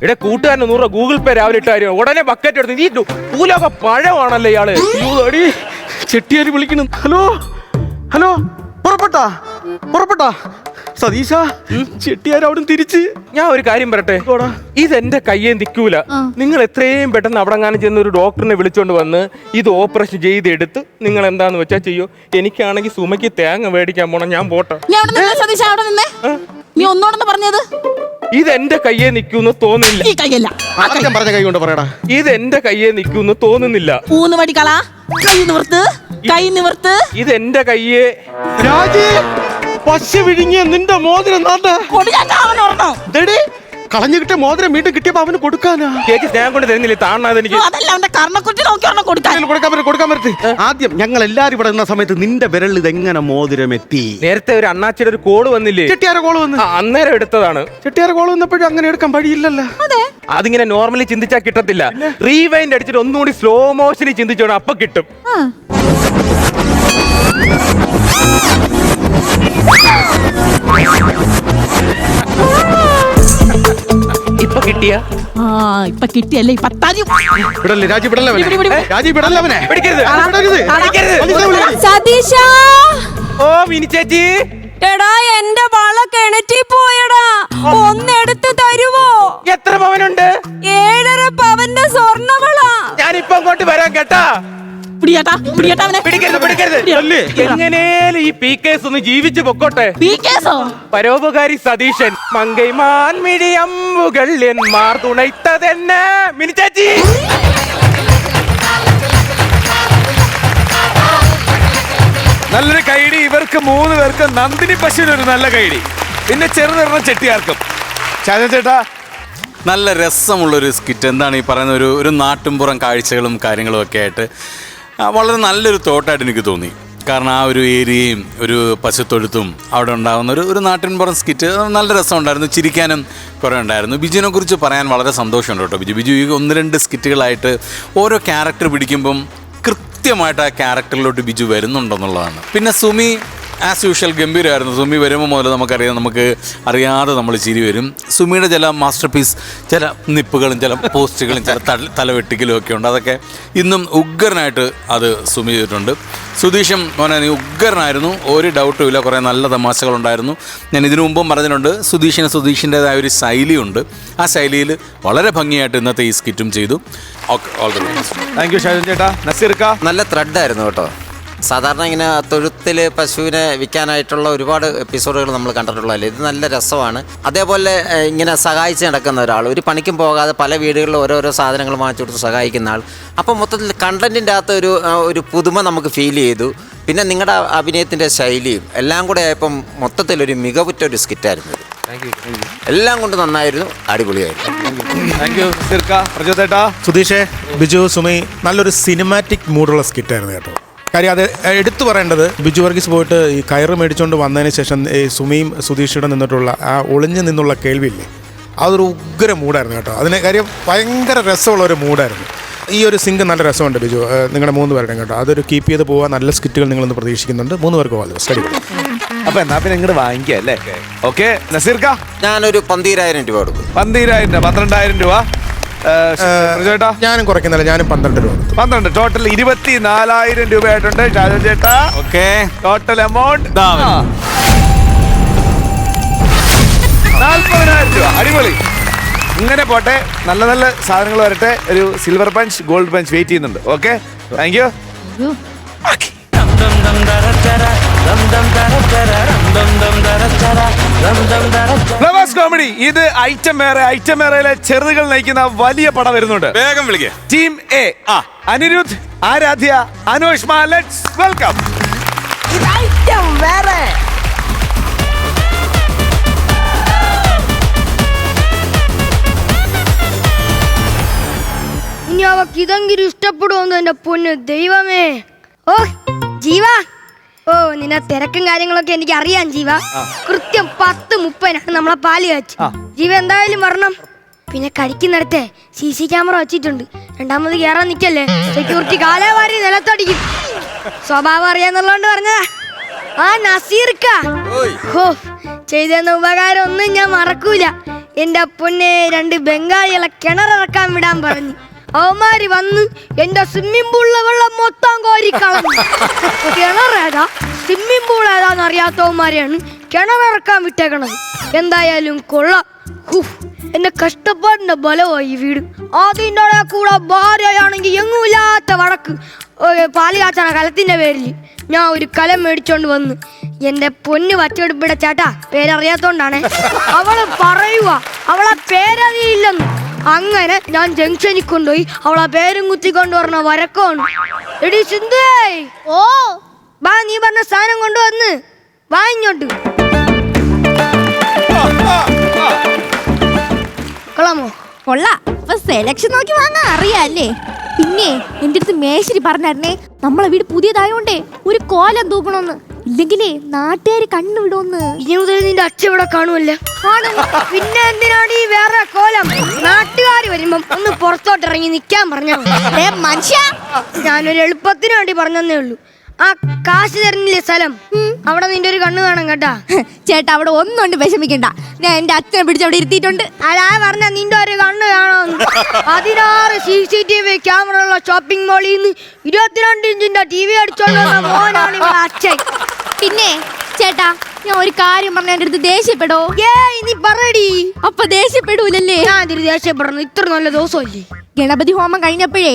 ഇവിടെ കൂട്ടുകാരന് 100 രൂപ ഗൂഗിൾ പേ രാവിലെ ഇട്ട കാര്യം ഉടനെ ബക്കറ്റ് എടുത്ത് നീ പൂലൊക്കെ പഴമാണല്ലോ ഇയാള്. ചെട്ടിയാര് വിളിക്കണം. ഹലോ ഹലോ, പുറപ്പെട്ടാ സതീശ? ചെട്ടിയാർ അവിടെ തിരിച്ച്. ഞാൻ ഒരു കാര്യം പറയട്ടെ, ഇതെന്റെ കയ്യെ നിൽക്കൂല. നിങ്ങൾ എത്രയും പെട്ടെന്ന് അവിടെ കാണാൻ ചെന്ന് ഒരു ഡോക്ടറിനെ വിളിച്ചോണ്ട് വന്ന് ഇത് ഓപ്പറേഷൻ ചെയ്തെടുത്ത് നിങ്ങൾ എന്താന്ന് വെച്ചാ ചെയ്യോ. എനിക്കാണെങ്കിൽ സുമയ്ക്ക് തേങ്ങ മേടിക്കാൻ പോണം. ഞാൻ പോട്ടെ. നീ ഒന്നോടൊന്ന് പറഞ്ഞത് ഇതെന്റെ കയ്യെ നിൽക്കൂന്ന് തോന്നുന്നില്ല. ഈ കയ്യല്ല, പറഞ്ഞ കൈ കൊണ്ട് പറയടാ. ഇതെന്റെ കയ്യെ നിൽക്കൂന്ന് തോന്നുന്നില്ല. ഊന്നുവടി കള, കൈ നിവർത്ത്. ഇതെന്റെ കയ്യെ. രാജി, പശ വിഴുങ്ങിയ നിന്റെ മോതിരം കളഞ്ഞു കിട്ടിയ മോതിരം വീണ്ടും കിട്ടിയപ്പോ അവന് കൊടുക്കാനാ. ചേച്ചി സ്നേഹം കൊണ്ട് തരുന്നില്ലേ? താണത് എനിക്ക് കൊടുക്കാൻ പറ്റേ. ആദ്യം ഞങ്ങൾ എല്ലാരും ഇവിടെ നിന്ന സമയത്ത് നിന്റെ വിരൽ ഇതെങ്ങനെ മോതിരം എത്തി? നേരത്തെ ഒരു അണ്ണാച്ചിയുടെ ഒരു കോള് വന്നില്ലേ? ചെട്ടിയാരെ കോള് വന്ന് അന്നേരം എടുത്തതാണ്. ചെട്ടിയാരെ കോള് വന്നപ്പോഴും അങ്ങനെ എടുക്കാൻ വഴിയില്ലല്ലോ. അതിങ്ങനെ നോർമലി ചിന്തിച്ചാൽ കിട്ടത്തില്ല. റീവൈൻഡ് അടിച്ചിട്ട് ഒന്നുകൂടി സ്ലോ മോഷനിൽ ചിന്തിച്ചോണം, അപ്പൊ കിട്ടും. ഇപ്പൊ കിട്ടിയ? ഇപ്പൊ കിട്ടിയല്ലേ? ഇപ്പൊ തരും. രാജി വിടല്ലേ അവനെ. സതീശ, ഓ മിനി ചേച്ചി. എടാ എന്റെ വള കിണറ്റി പോയടാ, ഒന്നെടുത്ത് തരുവോ? എത്ര പവനുണ്ട്? 7.5 പവന്റെ സ്വർണ്ണവള. ഞാനിപ്പൊ അങ്ങോട്ട് വരാം കേട്ടാ. എങ്ങനെയും ഈ പി കേസ് ഒന്ന് ജീവിച്ചു പൊക്കോട്ടെ. പരോപകാരി സതീശൻ മങ്കൈമാൻ മിഴിയമ്പുകൾ എന്മാർ തുണൈത്തതെന്നെ. മിനി ചേച്ചി, നല്ലൊരു കൈഡി ഇവർക്ക് 3 പേർക്ക്. നന്ദിനി പശുവിനൊരു നല്ല കൈഡി. പിന്നെ ചെറുതെണ്ണം ചെട്ടിയാർക്കും. ചേട്ടാ, നല്ല രസമുള്ളൊരു സ്കിറ്റ്. എന്താണ് ഈ പറയുന്ന ഒരു നാട്ടുംപുറം കാഴ്ചകളും കാര്യങ്ങളും ഒക്കെ ആയിട്ട് വളരെ നല്ലൊരു തോട്ടായിട്ട് എനിക്ക് തോന്നി. കാരണം ആ ഒരു ഏരിയയും ഒരു പശുത്തൊഴുത്തും അവിടെ ഉണ്ടാകുന്ന ഒരു നാട്ടിൻപുറം സ്കിറ്റ് നല്ല രസമുണ്ടായിരുന്നു, ചിരിക്കാനും കുറേ ഉണ്ടായിരുന്നു. ബിജുവിനെ കുറിച്ച് പറയാൻ വളരെ സന്തോഷമുണ്ട് കേട്ടോ. ബിജു ഈ 1-2 സ്കിറ്റുകളായിട്ട് ഓരോ ക്യാരക്ടർ പിടിക്കുമ്പം കൃത്യമായിട്ട് ആ ക്യാരക്ടറിലോട്ട് ബിജു വരുന്നുണ്ടെന്നുള്ളതാണ്. പിന്നെ സുമി ആസ് യൂഷ്വൽ ഗംഭീരമായിരുന്നു. സുമി വരുമ്പോൾ മുതൽ നമുക്കറിയാം, നമുക്ക് അറിയാതെ നമ്മൾ ചിരി വരും. സുമിയുടെ ചില മാസ്റ്റർ പീസ്, ചില നിപ്പുകളും ചില പോസ്റ്റുകളും ചില തലവെട്ടിക്കലും ഒക്കെ ഉണ്ട്. അതൊക്കെ ഇന്നും ഉഗ്രനായിട്ട് അത് സുമി ചെയ്തിട്ടുണ്ട്. സുധീഷും മോനെ നീ ഉഗ്രനായിരുന്നു, ഒരു ഡൗട്ടും ഇല്ല. കുറേ നല്ല തമാശകളുണ്ടായിരുന്നു. ഞാൻ ഇതിനു മുമ്പും പറഞ്ഞിട്ടുണ്ട്, സുധീഷിൻ്റെതായ ഒരു ശൈലിയുണ്ട്. ആ ശൈലിയിൽ വളരെ ഭംഗിയായിട്ട് ഇന്നത്തെ ഈ സ്കിറ്റും ചെയ്തു. All the best. Thank U Shajon ചേട്ടാ. നസീർക്ക നല്ല ത്രെഡായിരുന്നു കേട്ടോ. സാധാരണ ഇങ്ങനെ തൊഴുത്തിൽ പശുവിനെ വിൽക്കാനായിട്ടുള്ള ഒരുപാട് എപ്പിസോഡുകൾ നമ്മൾ കണ്ടിട്ടുള്ളതല്ലേ. ഇത് നല്ല രസമാണ്. അതേപോലെ ഇങ്ങനെ സഹായിച്ച് നടക്കുന്ന ഒരാൾ, ഒരു പണിക്കും പോകാതെ പല വീടുകളിൽ ഓരോരോ സാധനങ്ങൾ വാങ്ങിച്ചു കൊടുത്ത് സഹായിക്കുന്ന ആൾ. അപ്പം മൊത്തത്തിൽ കണ്ടന്റിൻ്റെ അകത്ത് ഒരു പുതുമ നമുക്ക് ഫീൽ ചെയ്തു. പിന്നെ നിങ്ങളുടെ അഭിനയത്തിൻ്റെ ശൈലിയും എല്ലാം കൂടെ ആയപ്പം മൊത്തത്തിലൊരു മികവുറ്റൊരു സ്കിറ്റായിരുന്നു. എല്ലാം കൊണ്ട് നന്നായിരുന്നു, അടിപൊളിയായിരുന്നു. താങ്ക് യു നസീർക്ക. പ്രചോദേട്ടാ. സുധീഷേ, ബിജു, സുമി നല്ലൊരു സിനിമാറ്റിക് മൂഡുള്ള സ്കിറ്റായിരുന്നു കേട്ടോ. കാര്യം അത് എടുത്തു പറയേണ്ടത്, ബിജു വർഗീസ് പോയിട്ട് ഈ കയറ് മേടിച്ചുകൊണ്ട് വന്നതിന് ശേഷം ഈ സുമിയും സുധീഷയുടെ നിന്നിട്ടുള്ള ആ ഒളിഞ്ഞു നിന്നുള്ള കേൾവിയില്ലേ, അതൊരു ഉഗ്ര മൂഡായിരുന്നു കേട്ടോ. അതിന് കാര്യം ഭയങ്കര രസമുള്ള ഒരു മൂഡായിരുന്നു. ഈ ഒരു സിങ്ക് നല്ല രസമുണ്ട് ബിജു, നിങ്ങളുടെ 3 പേരുടെയും കേട്ടോ. അതൊരു കീപ്പ് ചെയ്ത് പോകാൻ നല്ല സ്കിറ്റുകൾ നിങ്ങളൊന്ന് പ്രതീക്ഷിക്കുന്നുണ്ട്. 3 പേർക്ക് പോകാം. സ്റ്റഡി. അപ്പൊ എന്നാ പിന്നെ ഇങ്ങോട്ട് വാങ്ങിക്കുക അല്ലേ? ഓക്കെ നസീർക്ക. ഞാനൊരു 12,000 രൂപ കൊടുക്കും. 12,000 രൂപ. 12,000 രൂപ. ചേട്ടാ. ഞാനും കുറയ്ക്കുന്നില്ല, ഞാനും 12 രൂപ. 12. ടോട്ടൽ 24,000 രൂപയായിട്ടുണ്ട്. ഷാജോൻ ചേട്ടാ. ഓക്കെ, ടോട്ടൽ എമൗണ്ട് 40,000 രൂപ. അടിപൊളി. ഇങ്ങനെ പോട്ടെ, നല്ല നല്ല സാധനങ്ങൾ വരട്ടെ. ഒരു silver punch, gold punch wait ചെയ്യുന്നുണ്ട്. Okay, thank you. Flowers comedy. ഇത് ഐറ്റം വേറെയിലെ ചെറുതുകൾ നയിക്കുന്ന വലിയ പടം വരുന്നുണ്ട്. വേഗം വിളിക്കുക. Team A Anirudh, Aaradhya, Anushma. Let's welcome. ഇനി അവക്ക് ഇതെങ്കിലും ഇഷ്ടപ്പെടുമെന്ന് എന്റെ പൊന്ന് ദൈവമേ. ഓ ജീവ, ഓ നിന്നെ തിരക്കും കാര്യങ്ങളൊക്കെ എനിക്ക് അറിയാം ജീവ. കൃത്യം 10:30 നമ്മളെ പാല് കാച്ചി. ജീവ എന്തായാലും വരണം. പിന്നെ കഴിക്കുന്നിടത്തെ CC ക്യാമറ വെച്ചിട്ടുണ്ട്. രണ്ടാമത് കേറാൻ നിക്കല്ലേ, സെക്യൂരിറ്റി കാലാവാരി നിലത്തടിക്കും. സ്വഭാവം അറിയാന്നുള്ളതുകൊണ്ട് പറഞ്ഞതാ. ആ നസീർക്ക, ഹോ ചെയ്തെന്ന ഉപകാരം ഒന്നും ഞാൻ മറക്കൂല. എന്റെ പൊന്നെ, 2 ബംഗാളികളെ കിണറിറക്കാൻ വിടാൻ പറഞ്ഞു. അവന്മാര് വന്ന് എന്റെ സ്വിമ്മിംഗ് പൂളിലെ വെള്ളം മൊത്തം കോരിക്കളഞ്ഞു. കിണറേതാ സ്വിമ്മിംഗ് പൂൾ ഏതാന്ന് അറിയാത്തവന്മാരെയാണ് കിണറിറക്കാൻ വിട്ടേക്കണത്. എന്തായാലും കൊള്ളാം. എന്റെ കഷ്ടപ്പാടിന്റെ ബലമായി ഈ വീട്. അതിൻ്റെ കൂടെ ഭാര്യയാണെങ്കിൽ എങ്ങുമില്ലാത്ത വഴക്ക്. പാല് കാച്ചണ കലത്തിന്റെ പേരിൽ ഞാൻ ഒരു കലം മേടിച്ചോണ്ട് വന്ന്. എന്റെ പൊന്ന് വച്ചെടുപ്പിടെ ചേട്ടാ, പേരറിയാത്തോണ്ടാണേ. അവള് പറയുക അവളെ പേരറിയില്ലെന്ന്. അങ്ങനെ ഞാൻ ജംഗ്ഷനിൽ കൊണ്ടുപോയി അവളെ പേരും കുത്തിക്കൊണ്ട് പറഞ്ഞ വരക്കമാണ്. എടി സിന്ധു, ഓ ബാ, നീ പറഞ്ഞ സാധനം കൊണ്ടുവന്ന് വാ ഇങ്ങോട്ട്. കൊള്ളാമോ? കൊള്ളാ. അപ്പൊ സെലക്ഷൻ നോക്കി വാങ്ങാൻ അറിയാല്ലേ. പിന്നെ എന്റെ അടുത്ത് മേശരി പറഞ്ഞായിരുന്നേ, നമ്മളെ വീട് പുതിയതായോണ്ടേ ഒരു കോലം തൂക്കണോന്ന്, ഇല്ലെങ്കിലേ നാട്ടുകാര് കണ്ണുവിടോന്ന്. ഇനി മുതൽ നിന്റെ അച്ഛൻ ഇവിടെ കാണുമല്ലേ? പിന്നെ എന്തിനാണ് ഈ വേറെ കോലം? നാട്ടുകാർ വരുമ്പം ഒന്ന് പുറത്തോട്ട് ഇറങ്ങി നിക്കാൻ പറഞ്ഞ മനുഷ്യ, ഞാനൊരു എളുപ്പത്തിന് വേണ്ടി പറഞ്ഞതേ ഉള്ളൂ. ആ കാശ് തരുന്നില്ലേ സ്ഥലം, അവിടെ നിന്റെ ഒരു കണ്ണ് കാണാം കേട്ടാ. ചേട്ടാ അവിടെ ഒന്നുകൊണ്ട് വിഷമിക്കണ്ട, ഞാൻ എന്റെ അച്ഛനെ പിടിച്ച് അവിടെ ഇരുത്തിയിട്ടുണ്ട്. അതാ പറഞ്ഞ നിന്റെ ഒരു കണ്ണ് കാണാം. 16 CCTV ക്യാമറ ഉള്ള ഷോപ്പിംഗ് മോളിൽ നിന്ന് 22 ഇഞ്ചിന്റെ TV അടിച്ചോണ്ട് വന്ന മോനാണ് ഇവിടെ അച്ഛൻ. പിന്നെ ചേട്ടാ, ഞാൻ ഒരു കാര്യം പറഞ്ഞ എന്റെ അടുത്ത് ദേഷ്യപ്പെടോ? നീ പറയടി. അപ്പൊ ദേഷ്യപ്പെടൂലല്ലേ? ഞാൻ അതിന് ദേഷ്യപ്പെടണം, ഇത്ര നല്ല ദിവസമല്ലേ. ഗണപതി ഹോമം കഴിഞ്ഞപ്പോഴേ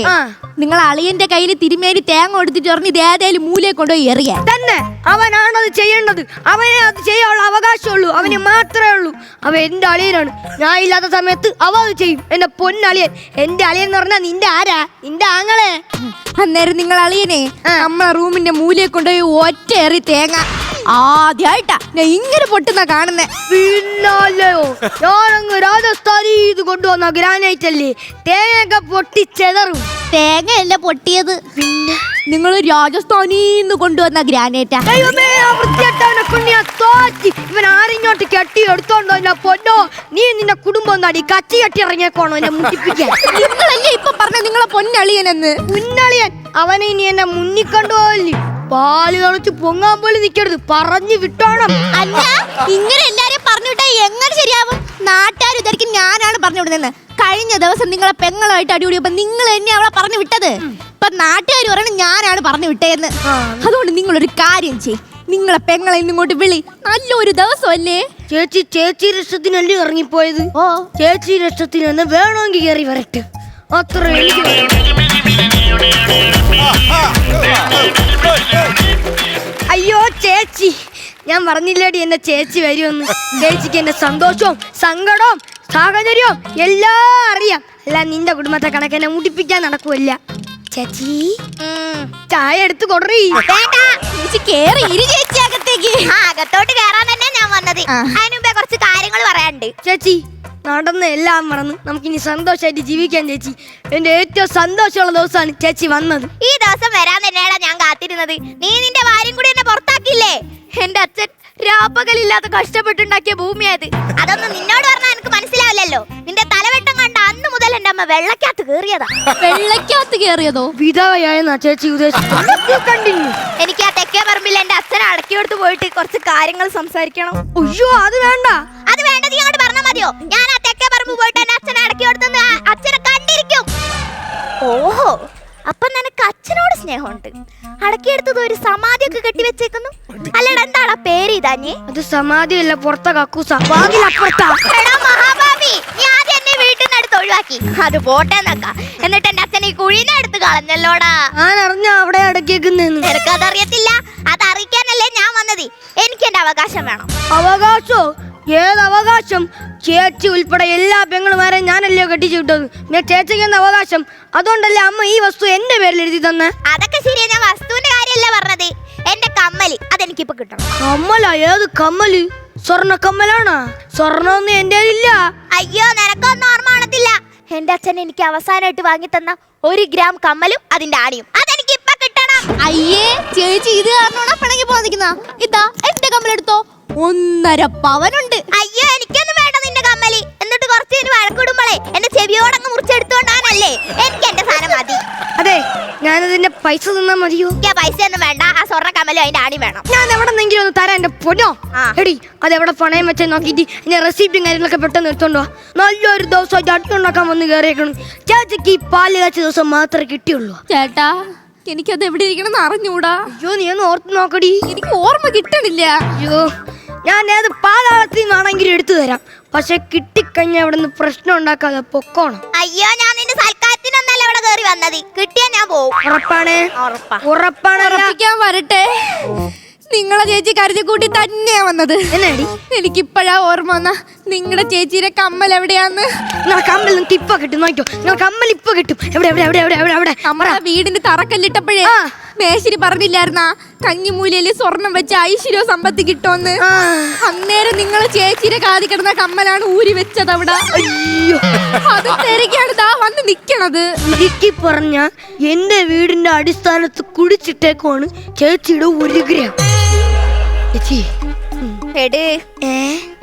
നിങ്ങൾ അളിയന്റെ കയ്യിൽ തിരുമേനി തേങ്ങ കൊടുത്തിട്ട് പറഞ്ഞ് ഇത് ഏതേലും മൂലയെ കൊണ്ടുപോയി എറിയാൻ തന്നെ. അവനാണത് ചെയ്യേണ്ടത്, അവനെ അത് ചെയ്യാനുള്ള അവകാശമുള്ളൂ, അവന് മാത്രമേ ഉള്ളൂ. അവൻ എന്റെ അളിയനാണ്. ഞാൻ ഇല്ലാത്ത സമയത്ത് അവ അത് ചെയ്യും. എന്റെ പൊന്നളിയൻ. എന്റെ അളിയൻ എന്ന് പറഞ്ഞാൽ നിന്റെ ആരാ? നിന്റെ ആങ്ങളെ. അന്നേരം നിങ്ങൾ അളിയനെ നമ്മളെ റൂമിന്റെ മൂലയെ കൊണ്ടുപോയി ഒറ്റ എറി തേങ്ങ. ആദ്യമായിട്ടാ ഞാൻ ഇങ്ങനെ പൊട്ടുന്ന കാണുന്നേ. പിന്നല്ലയോ, ഞാനങ്ങ് രാജസ്ഥാനി ഇത് കൊണ്ടുവന്ന ഗ്രാനൈറ്റ് അല്ലേ, തേങ്ങയൊക്കെ പൊട്ടിച്ചെതറും. തേങ്ങയല്ല പൊട്ടിയത്, പിന്നെ നിങ്ങൾ രാജസ്ഥാനിന്ന് കൊണ്ടുവന്ന ഗ്രാനൈറ്റാ. ദൈവമേ, ആ വൃത്തികെട്ടവനെ കൊണ്ട് ഞാൻ തോറ്റി. ഇവൻ ആരിങ്ങോട്ട് കെട്ടി എടുത്തോണ്ടോ എന്നെ പൊന്നോ. നീ നിന്റെ കുടുംബം ഒന്നടി കച്ചി കെട്ടി ഇറങ്ങിയേക്കോണോ എന്നെ മുട്ടിപ്പിക്കാൻ. നിങ്ങളല്ലേ ഇപ്പൊ പറഞ്ഞ നിങ്ങളെ പൊന്നളിയനെന്ന്. മുന്നളിയൻ അവനെ ഇനി എന്നെ മുന്നിൽ കണ്ടുപോലി പാല് കളിച്ച് പൊങ്ങാൻ പോലും നിൽക്കരുത്, പറഞ്ഞു വിട്ടോണം. അല്ല, ഇങ്ങനെ എല്ലാരെയും പറഞ്ഞു വിട്ടാ എങ്ങനെ ശരിയാവും? നാട്ടുകാർ വിചാരിക്കും ഞാനാണ് പറഞ്ഞു വിടുന്നത്. കഴിഞ്ഞ ദിവസം നിങ്ങളെ പെങ്ങളുമായിട്ട് അടിപൊളിയപ്പോ നിങ്ങൾ എന്നെ അവളെ പറഞ്ഞു വിട്ടത്. ഇപ്പൊ നാട്ടുകാർ പറയണത് ഞാനാണ് പറഞ്ഞു വിട്ടേന്ന്. അതുകൊണ്ട് നിങ്ങളൊരു കാര്യം ചെയ്യ്, നിങ്ങളെ പെങ്ങളെ ഇങ്ങോട്ട് വിളി. നല്ലൊരു ദിവസമല്ലേ ചേച്ചി രക്ഷത്തിനല്ലേ ഇറങ്ങിപ്പോയത്? ചേച്ചി രക്ഷത്തിന് തന്നെ വേണമെങ്കിൽ കയറി വരട്ടെ, അത്ര അയ്യോ ചേച്ചി, ഞാൻ പറഞ്ഞില്ലേടി എന്റെ ചേച്ചി വരുമെന്ന്. ചേച്ചിക്ക് എന്റെ സന്തോഷവും സങ്കടവും സാഹചര്യവും എല്ലാം അറിയാം. അല്ല നിന്റെ കുടുംബത്തെ കണക്ക് എന്നെ മുടിപ്പിക്കാൻ നടക്കുമല്ല. ചേച്ചി ചായ എടുത്ത് കൊടുറി. അകത്തോട്ട് കേറാൻ തന്നെ ഞാൻ വന്നത്. അതിനുമ്പേ കുറച്ച് കാര്യങ്ങൾ പറയാനുണ്ട്. ചേച്ചി നടന്ന എല്ലാം മറന്ന് നമുക്കിനി സന്തോഷമായിട്ട് ജീവിക്കാൻ ചേച്ചി. എന്റെ ഏറ്റവും സന്തോഷമുള്ള ദിവസമാണ് ചേച്ചി വന്നത്. ഈ ദിവസം വരാൻ തന്നെയാണ് ഞാൻ കാത്തിരുന്നത്. നീ നിന്റെ ഭാര്യയും കൂടി എന്നെ പുറത്താക്കിയില്ലേ? എന്റെ അച്ഛൻ രാപ്പകലില്ലാതെ കഷ്ടപ്പെട്ടുണ്ടാക്കിയ ഭൂമിയായത്. അതൊന്നും നിന്നോട് പറഞ്ഞാൽ എനിക്ക് മനസ്സിലാവില്ലല്ലോ. നിന്റെ തലവെട്ടം കണ്ട അന്ന് മുതൽ എന്റെ അമ്മ വെള്ളക്കകത്ത് കേറിയതാ. വെള്ളക്കകത്ത് കേറിയതോ? വിധവയായെന്നാ ചേച്ചി ഉദ്ദേശിച്ചു. എനിക്ക് ആ തെക്കേ പറമ്പിൽ എന്റെ അച്ഛനെ അടക്കിയെടുത്ത് പോയിട്ട് കുറച്ച് കാര്യങ്ങൾ സംസാരിക്കണം. അയ്യോ അത് വേണ്ട. അത് വേണ്ടത് നീ അങ്ങോട്ട് പറഞ്ഞാൽ മതിയോ? ഞാൻ ആ തെക്കേ പറമ്പ് പോയിട്ട് എന്റെ അച്ഛനെ അടക്കിയെടുത്ത് അച്ഛനെ കണ്ടിരിക്കും. ഓഹോ, അപ്പൊ നിനക്ക് അച്ഛനോട് സ്നേഹമുണ്ട്. അടക്കിയെടുത്തത് ഒരു സമാധിയൊക്കെ കെട്ടിവെച്ചേക്കുന്നു. അല്ലടാ, എന്താണ് ആ പേര് ഇതാഞ്ഞേ? അത് സമാധിയല്ല, പുറത്ത കക്കൂസ. മഹാഭാവി, നീ ആദ്യം എന്നെ വീട്ടിൽ നിന്ന് എടുത്ത് ഒഴിവാക്കി. അത് പോട്ടെ നക്ക. എന്നിട്ട് എന്റെ അച്ഛനെ ഈ കുഴീനെ എടുത്ത് കളഞ്ഞല്ലോടാ. ഞാൻ അറിഞ്ഞ അവിടെ അടക്കിയേക്കുന്നെന്ന്. നിനക്ക് അതറിയത്തില്ല. അത് അറിയിക്കാനല്ലേ ഞാൻ വന്നത്. എനിക്ക് എന്റെ അവകാശം വേണം. അവകാശോ? ഏത് അവകാശം? ചേച്ചി ഉൾപ്പെടെ എല്ലാ പെങ്ങളുമാരെ ഞാനല്ലയോ കെട്ടിച്ചു വിട്ടത്. ചേച്ചിക്ക് എന്താ അവകാശം? അതുകൊണ്ടല്ലേ അമ്മ ഈ വസ്തു എന്റെ പേരിൽ എഴുതി തന്നെ. അതൊക്കെ ശരിയാ, ഞാൻ വസ്തുവിന്റെ കാര്യമല്ല പറഞ്ഞത്. എന്റെ കമ്മല് അതെനിക്കിപ്പോ കിട്ടണം. കമ്മല? ഏത് കമ്മല്? സ്വർണ്ണ കമ്മലാണോ? സ്വർണ്ണൊന്നും എന്റെ ഇല്ല. അയ്യോ, നിനക്കൊന്നും ഓർമ്മ കാണത്തില്ല. എന്റെ അച്ഛൻ എനിക്ക് അവസാനമായിട്ട് വാങ്ങി തന്ന 1 ഗ്രാം കമ്മലും അതിന്റെ ആണിയും അതെനിക്ക് ഇപ്പൊ കിട്ടണം. അയ്യേ ചേച്ചി, ഇത് കാരണമാണ് പിണങ്ങി പോന്നിരിക്കുന്ന. ഇതാ എന്റെ കമ്മലെടുത്തോ, 1.5 പവനുണ്ട്. അയ്യോ, എനിക്കൊന്നും വേണ്ട നിന്റെ കമ്മലി. എന്നിട്ട് കുറച്ച് വഴക്കിടുമ്പോളേ എന്റെ ചെവിയോടങ്ങ് മുറിച്ചെടുത്തോണ്ടാണല്ലേ. എനിക്ക് എന്റെ സാധനം മതി. അതെ, ഞാനതിന്റെ പൈസ തന്നാ മതിയോ? പൈസ ഒന്നും വേണ്ട, ആ സ്വർണ്ണ കമ്മലും അതിന്റെ ആണി വേണം. ഞാൻ എവിടെ നിന്നെങ്കിലും ഒന്ന് തരാം എന്റെ പൊന്നോ. എടി അതെവിടെ പണയം വെച്ച് നോക്കിയിട്ട് എന്റെ റെസിപ്റ്റും കാര്യങ്ങളൊക്കെ പെട്ടെന്ന് എടുത്തോണ്ടോ. നല്ലൊരു ദിവസം അടി ഉണ്ടാക്കാൻ വന്ന് കയറിയേക്കണം. ചേച്ചിക്ക് ഈ പാല് കാച്ച ദിവസം മാത്രമേ കിട്ടിയുള്ളൂ. ചേട്ടാ, എനിക്കത് എവിടെ ഇരിക്കണം അറിഞ്ഞൂടാ. അയ്യോ, നീ ഒന്ന് ഓർത്ത് നോക്കടി. എനിക്ക് ഓർമ്മ കിട്ടണില്ല. അയ്യോ, ഞാൻ ഏത് പാതാളത്തിൽ നിന്നാണെങ്കിലും എടുത്തു തരാം. പക്ഷെ കിട്ടിക്കഴിഞ്ഞാൽ അവിടെ നിന്ന് പ്രശ്നം ഉണ്ടാക്കാതെ പൊക്കോണം. അയ്യോ, ഞാൻ നിന്റെ സൽക്കാരത്തിനൊന്നല്ല ഇവിടെ കയറി വന്നത്. കിട്ടിയാ ഞാൻ പോവും. ഉറപ്പാണ്? ഉറപ്പാണ്. വരട്ടെ. നിങ്ങളെ ചേച്ചി കരുതി കൂട്ടി തന്നെയാ വന്നത്. എനിക്കിപ്പോഴാ ഓർമ്മ വന്ന നിങ്ങളുടെ ചേച്ചിയുടെ കമ്മൽ എവിടെയാന്ന്. കമ്മൽ നിങ്ങൾക്ക് ഇപ്പൊ കിട്ടും, നോക്കിയോ. നിങ്ങൾ കമ്മൽ ഇപ്പൊ കിട്ടും. എവിടെ എവിടെ എവിടെ എവിടെ എവിടെ എവിടെ? നമ്മുടെ വീടിന്റെ തറക്കല്ലിട്ടപ്പോഴേ മേശിരി പറഞ്ഞില്ലായിരുന്ന കഞ്ഞിമൂലയില് സ്വർണം വെച്ച് ഐശ്വര്യ സമ്പത്ത് കിട്ടുമെന്ന്. അന്നേരം നിങ്ങളെ ചേച്ചിയുടെ കാതി കിടന്ന കമ്മലാണ് ഊരി വെച്ചത് അവിടെ. അയ്യോ, അത് തിരക്കാണ് ദാ വന്ന് നിക്കണത്. ചുരുക്കി പറഞ്ഞ എന്റെ വീടിന്റെ അടിസ്ഥാനത്ത് കുടിച്ചിട്ടേക്കാണ് ചേച്ചിയുടെ 1 ഗ്രാം. ചേച്ചി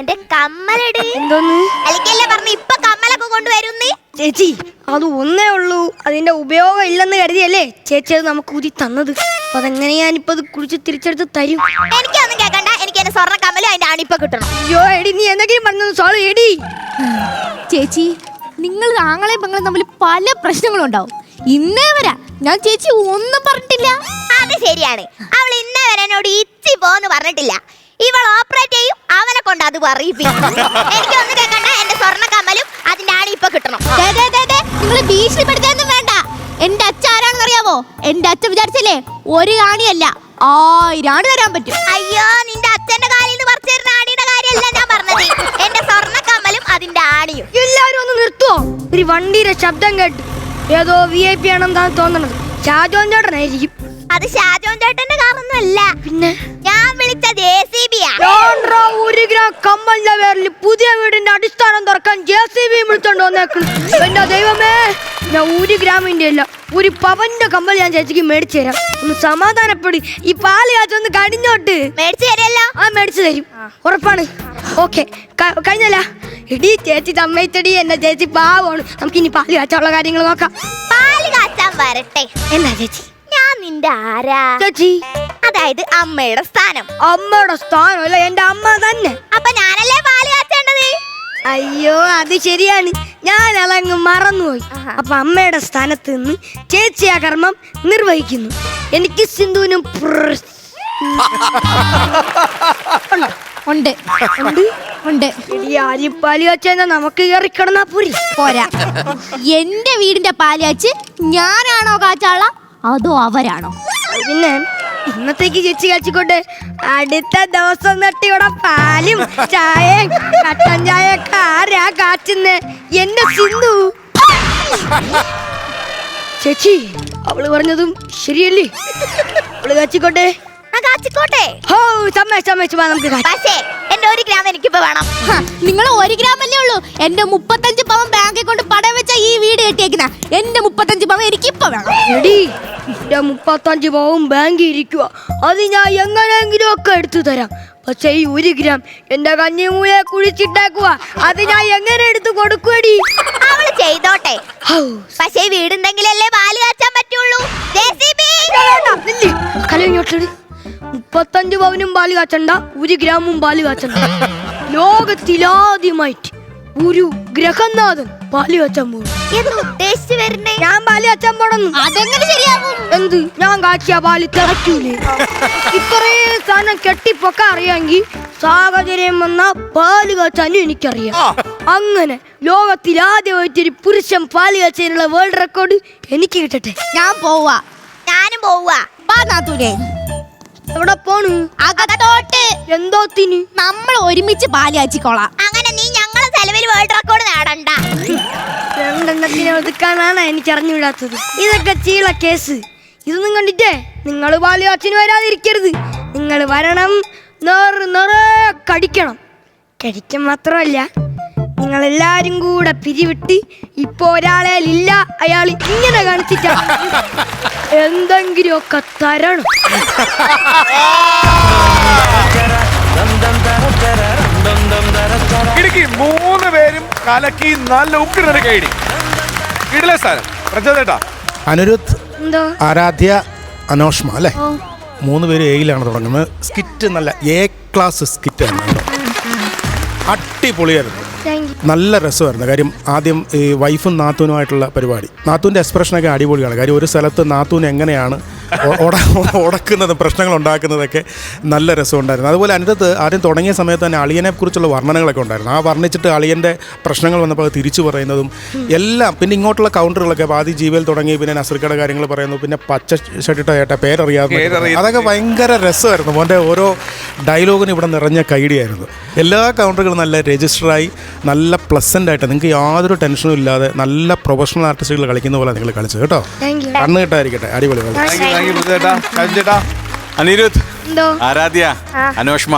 എന്റെ കമ്മലെട്. എന്തോന്ന്? അല്ലെങ്കിലേ പറഞ്ഞു ഇപ്പൊ കമ്മലൊക്കെ കൊണ്ടുവരുന്നേ. ചേച്ചി, അത് ഒന്നേ ഉള്ളൂ. അതിന്റെ ഉപയോഗം ഇല്ലെന്ന് കരുതിയല്ലേ ചേച്ചി അത് നമുക്ക് ഊതി തന്നത്. അപ്പൊ അതെങ്ങനെ ഞാനിപ്പോ അത് കുടിച്ച് തിരിച്ചെടുത്ത് തരും? എനിക്കൊന്നും കേക്കണ്ട. എനിക്ക് എന്റെ സ്വർണ്ണ കമ്മലും അതിന്റെ ആണിപ്പൊ കിട്ടണം. അയ്യോ എടി, നീ എന്തെങ്കിലും പറഞ്ഞു സോൾവ് എടി. ചേച്ചി, നിങ്ങൾ ആങ്ങളെയും പെങ്ങളും തമ്മിൽ പല പ്രശ്നങ്ങളും ഉണ്ടാവും. ഇന്നേ വരെ ഞാൻ ചേച്ചി ഒന്നും പറഞ്ഞിട്ടില്ല. അത് ശരിയാണ്. അവൾ ഇന്നേ വരെ എന്നോട് ഇച്ചി പോന്ന് പറഞ്ഞിട്ടില്ല. ഇവൾ ഓപ്പറേറ്റ് ചെയ്യും, അവനെ കൊണ്ട് അത് പറയിപ്പിക്കും. എനിക്കൊന്നും കേൾക്കണ്ട. എന്റെ സ്വർണ്ണ കമ്മലും അതിന്റെ ആണി ഇപ്പൊ കിട്ടണം. നിങ്ങൾ ഭീഷണിപ്പെടുത്താനൊന്നും വേണ്ട. എന്റെ അച്ഛൻ ആരാണെന്ന് അറിയാവോ? എന്റെ അച്ഛൻ വിചാരിച്ചല്ലേ 1 ആണിയല്ല 1000 ആണി തരാൻ പറ്റും. അയ്യോ, നിന്റെ അച്ഛന്റെ കാലിൽ പറിച്ചിരുന്ന ആണിയുടെ കാര്യമല്ല ഞാൻ പറഞ്ഞത്. എന്റെ സ്വർണ്ണ കമ്മലും അതിന്റെ ആണിയും. എല്ലാരും ഒന്ന് നിർത്തുവോ? ഒരു വണ്ടിയുടെ ശബ്ദം കേട്ട് ഏതോ VIP ആണെന്നാണ് തോന്നണത്. ഷാജോൻ ചേട്ടനായിരിക്കും. അത് ഷാജോൻ ചേട്ടന്റെ കാറൊന്നും അല്ല. പിന്നെ ഞാൻ വിളിച്ച JCB-യാ. 1 ഗ്രാം കമ്മലിന്റെ പേരിൽ പുതിയ വീടിന്റെ അടിസ്ഥാനം തുറക്കാൻ JCB വിളിച്ചോണ്ട് വന്നേക്കുന്നു. എന്റെ ദൈവമേ, ഞാൻ 1 ഗ്രാമിന്റെ അല്ല ഒരു പവന്റെ കമ്മൽ ഞാൻ ചേച്ചിക്ക് മേടിച്ചു തരാം. ഒന്ന് സമാധാനപ്പെടി. ഈ പാല് കാച്ചൊന്ന് കടിഞ്ഞോട്ട്. മേടിച്ചു തരല്ലോ. ആ മേടിച്ചു തരും, ഉറപ്പാണ്. ഓക്കെ, കഴിഞ്ഞല്ല. ഇടി ചേച്ചി സമ്മതിച്ചടി. എന്റെ ചേച്ചി പാവമാണ്. നമുക്ക് ഇനി പാല് കാച്ചാനുള്ള കാര്യങ്ങൾ നോക്കാം. പാല് കാച്ചാൻ വരട്ടെ. എന്നാ ചേച്ചി? ഞാൻ നിന്റെ ആരാ? ചേച്ചി, അതായത് അമ്മയുടെ സ്ഥാനം. അമ്മയുടെ സ്ഥാനമല്ല, എന്റെ അമ്മ തന്നെ. അപ്പൊ ഞാനല്ലേ പാല് കാച്ചേണ്ടത്? അയ്യോ, അത് ശരിയാണ്. ഞാൻ അതങ്ങ് മറന്നുപോയി. അപ്പൊ അമ്മയുടെ സ്ഥാനത്ത് നിന്ന് ചേച്ചി ആ കർമ്മം നിർവഹിക്കുന്നു. എനിക്ക് സിന്ധുവിനും ഉണ്ട് ഉണ്ട്. പാല് കാച്ചാ നമുക്ക് കയറിക്കിടന്നാ പോരി. പോരാ. എന്റെ വീടിന്റെ പാല് കാച്ച് ഞാനാണോ കാച്ചാള അതോ അവരാണോ? പിന്നെ ഇന്നത്തേക്ക് ചേച്ചി കാച്ചിക്കോട്ടെ. അടുത്ത ദിവസം നട്ടിയുടെ പാലും ചായയും കട്ടൻ ചായയൊക്കെ ആരാ കാച്ചുന്നേ? എന്റെ സിന്ധു. ചേച്ചി, അവള് പറഞ്ഞതും ശരിയല്ലേ? അവള് കാച്ചിക്കോട്ടെ. കാച്ചിക്കോട്ടെ. ഹോ, സമ്മതിച്ചു. നമുക്ക് പക്ഷേ എന്റെ 1 ഗ്രാം എനിക്കിപ്പോ വേണം. നിങ്ങൾ 1 ഗ്രാം അല്ലേ ഉള്ളൂ. എന്റെ 35 പവൻ ബാങ്കിൽ കൊണ്ട് പടം വെച്ച ഈ വീട് കെട്ടിയേക്കുന്ന എന്റെ 35 പവൻ എനിക്കിപ്പോ വേണം. എടി, എന്റെ 35 പവൻ ബാങ്കിൽ ഇരിക്കുക. അത് ഞാൻ എങ്ങനെയെങ്കിലും ഒക്കെ എടുത്തു തരാം. പക്ഷെ ഈ 1 ഗ്രാം എന്റെ കഞ്ഞിമൂയെ കുഴിച്ചിട്ടേക്കുക. അത് ഞാൻ എങ്ങനെ എടുത്തു കൊടുക്കുവടി? അവള് ചെയ്തോട്ടെ. പക്ഷേ വീടുണ്ടെങ്കിലല്ലേ പാല് കാച്ചാൻ പറ്റുള്ളൂ. 35 പവനും പാല് കാച്ചണ്ട, 1 ഗ്രാമും പാല് കാച്ചണ്ട. ലോകത്തിലാദ്യമായിട്ട് ഒരു ഗ്രഹനാഥൻ പാല് കാച്ചാൻ പോകും. ഉദ്ദേശിച്ചു വരുന്നേ? ഞാൻ പാല് കാച്ചാൻ പോണെന്ന്. അതെങ്ങനെ ശരിയാവും? എന്ത്? ഞാൻ കാച്ചിയ പാല് തിളക്കൂലേ? ഇത്രയും സാധനം കെട്ടിപ്പൊക്ക അറിയാമെങ്കിൽ സാഹചര്യം വന്ന പാല് കാച്ചാനും എനിക്കറിയാം. അങ്ങനെ ലോകത്തിലാദ്യമായിട്ട് ഒരു പുരുഷൻ പാല് കാച്ചതിനുള്ള വേൾഡ് റെക്കോർഡ് എനിക്ക് കിട്ടട്ടെ. ഞാൻ പോവാ. ഞാനും പോവാ. എവിടെ പോണു? അകത്തോട്ട്. എന്തോത്തിന്? നമ്മൾ ഒരുമിച്ച് പാല് കാച്ചിക്കോളാം. അങ്ങനെ നീ ഞങ്ങളെ ചെലവിൽ വേൾഡ് റെക്കോർഡ് നേടണ്ട. രണ്ടെണ്ണത്തിനെ ഒതുക്കാനാണ് എനിക്ക് അറിഞ്ഞുവിടാത്തത്. ഇതൊക്കെ ചീള കേസ്. ഇതൊന്നും കണ്ടിട്ടേ നിങ്ങൾ പാല് കാച്ചിന് വരാതിരിക്കരുത്. നിങ്ങൾ വരണം, നിറയെ കടിക്കണം. കഴിക്കാൻ മാത്രമല്ല, നിങ്ങളെല്ലാരും കൂടെ പിരിവിട്ട് ഇപ്പൊ ഒരാളെ ഇല്ല, അയാൾ ഇങ്ങനെ കാണിച്ചിട്ടാ എന്തെങ്കിലുമൊക്കെ തരണം. ഇടുക്കി 3 പേരും കലക്കി നല്ല ഉക്കിട കൈഡി ഇടലേ സാരം. പ്രചോദേട്ടാ, അനിരുദ്ധ്, എന്തോ ആരാധ്യ, അനോഷ്മ അല്ലേ? 3 പേര് എയിലാണ് തുടങ്ങുന്നത്. സ്കിറ്റ് നല്ല A-ക്ലാസ് സ്കിറ്റായിരുന്നു. അടിപൊളിയായിരുന്നു. നല്ല രസമായിരുന്നു. കാര്യം ആദ്യം ഈ വൈഫും നാത്തൂനുമായിട്ടുള്ള പരിപാടി. നാത്തൂൻ്റെ എക്സ്പ്രഷനൊക്കെ അടിപൊളിയാണ്. കാര്യം ഒരു സ്ഥലത്ത് നാത്തൂൻ എങ്ങനെയാണ് ഉടക്കുന്നതും പ്രശ്നങ്ങൾ ഉണ്ടാക്കുന്നതൊക്കെ നല്ല രസമുണ്ടായിരുന്നു. അതുപോലെ അതിനകത്ത് ആദ്യം തുടങ്ങിയ സമയത്ത് തന്നെ അളിയനെ കുറിച്ചുള്ള വർണ്ണനകളൊക്കെ ഉണ്ടായിരുന്നു. ആ വർണ്ണിച്ചിട്ട് അളിയൻ്റെ പ്രശ്നങ്ങൾ വന്നപ്പോൾ അത് തിരിച്ചു പറയുന്നതും എല്ലാം. പിന്നെ ഇങ്ങോട്ടുള്ള കൗണ്ടറുകളൊക്കെ ആദ്യം ജീവൽ തുടങ്ങി, പിന്നെ നസറിക്കയുടെ കാര്യങ്ങൾ പറയുന്നു, പിന്നെ പച്ച ഷട്ടിട്ട ഏട്ട പേരറിയാതെ അതൊക്കെ ഭയങ്കര രസമായിരുന്നു. മോൻ്റെ ഓരോ ഡയലോഗിനും ഇവിടെ നിറഞ്ഞ കൈഡിയായിരുന്നു. എല്ലാ കൗണ്ടറുകളും നല്ല രജിസ്റ്ററായി, നല്ല പ്ലസൻ്റ് ആയിട്ട്, നിങ്ങൾക്ക് യാതൊരു ടെൻഷനും ഇല്ലാതെ നല്ല പ്രൊഫഷണൽ ആർട്ടിസ്റ്റുകൾ കളിക്കുന്ന പോലെ നിങ്ങൾ കളിച്ചത് കേട്ടോ. കണ്ണ് കിട്ടായിരിക്കട്ടെ. അടിപൊളി. അനിരുദ്ധ്, ആരാധ്യ, അനോഷ്മ,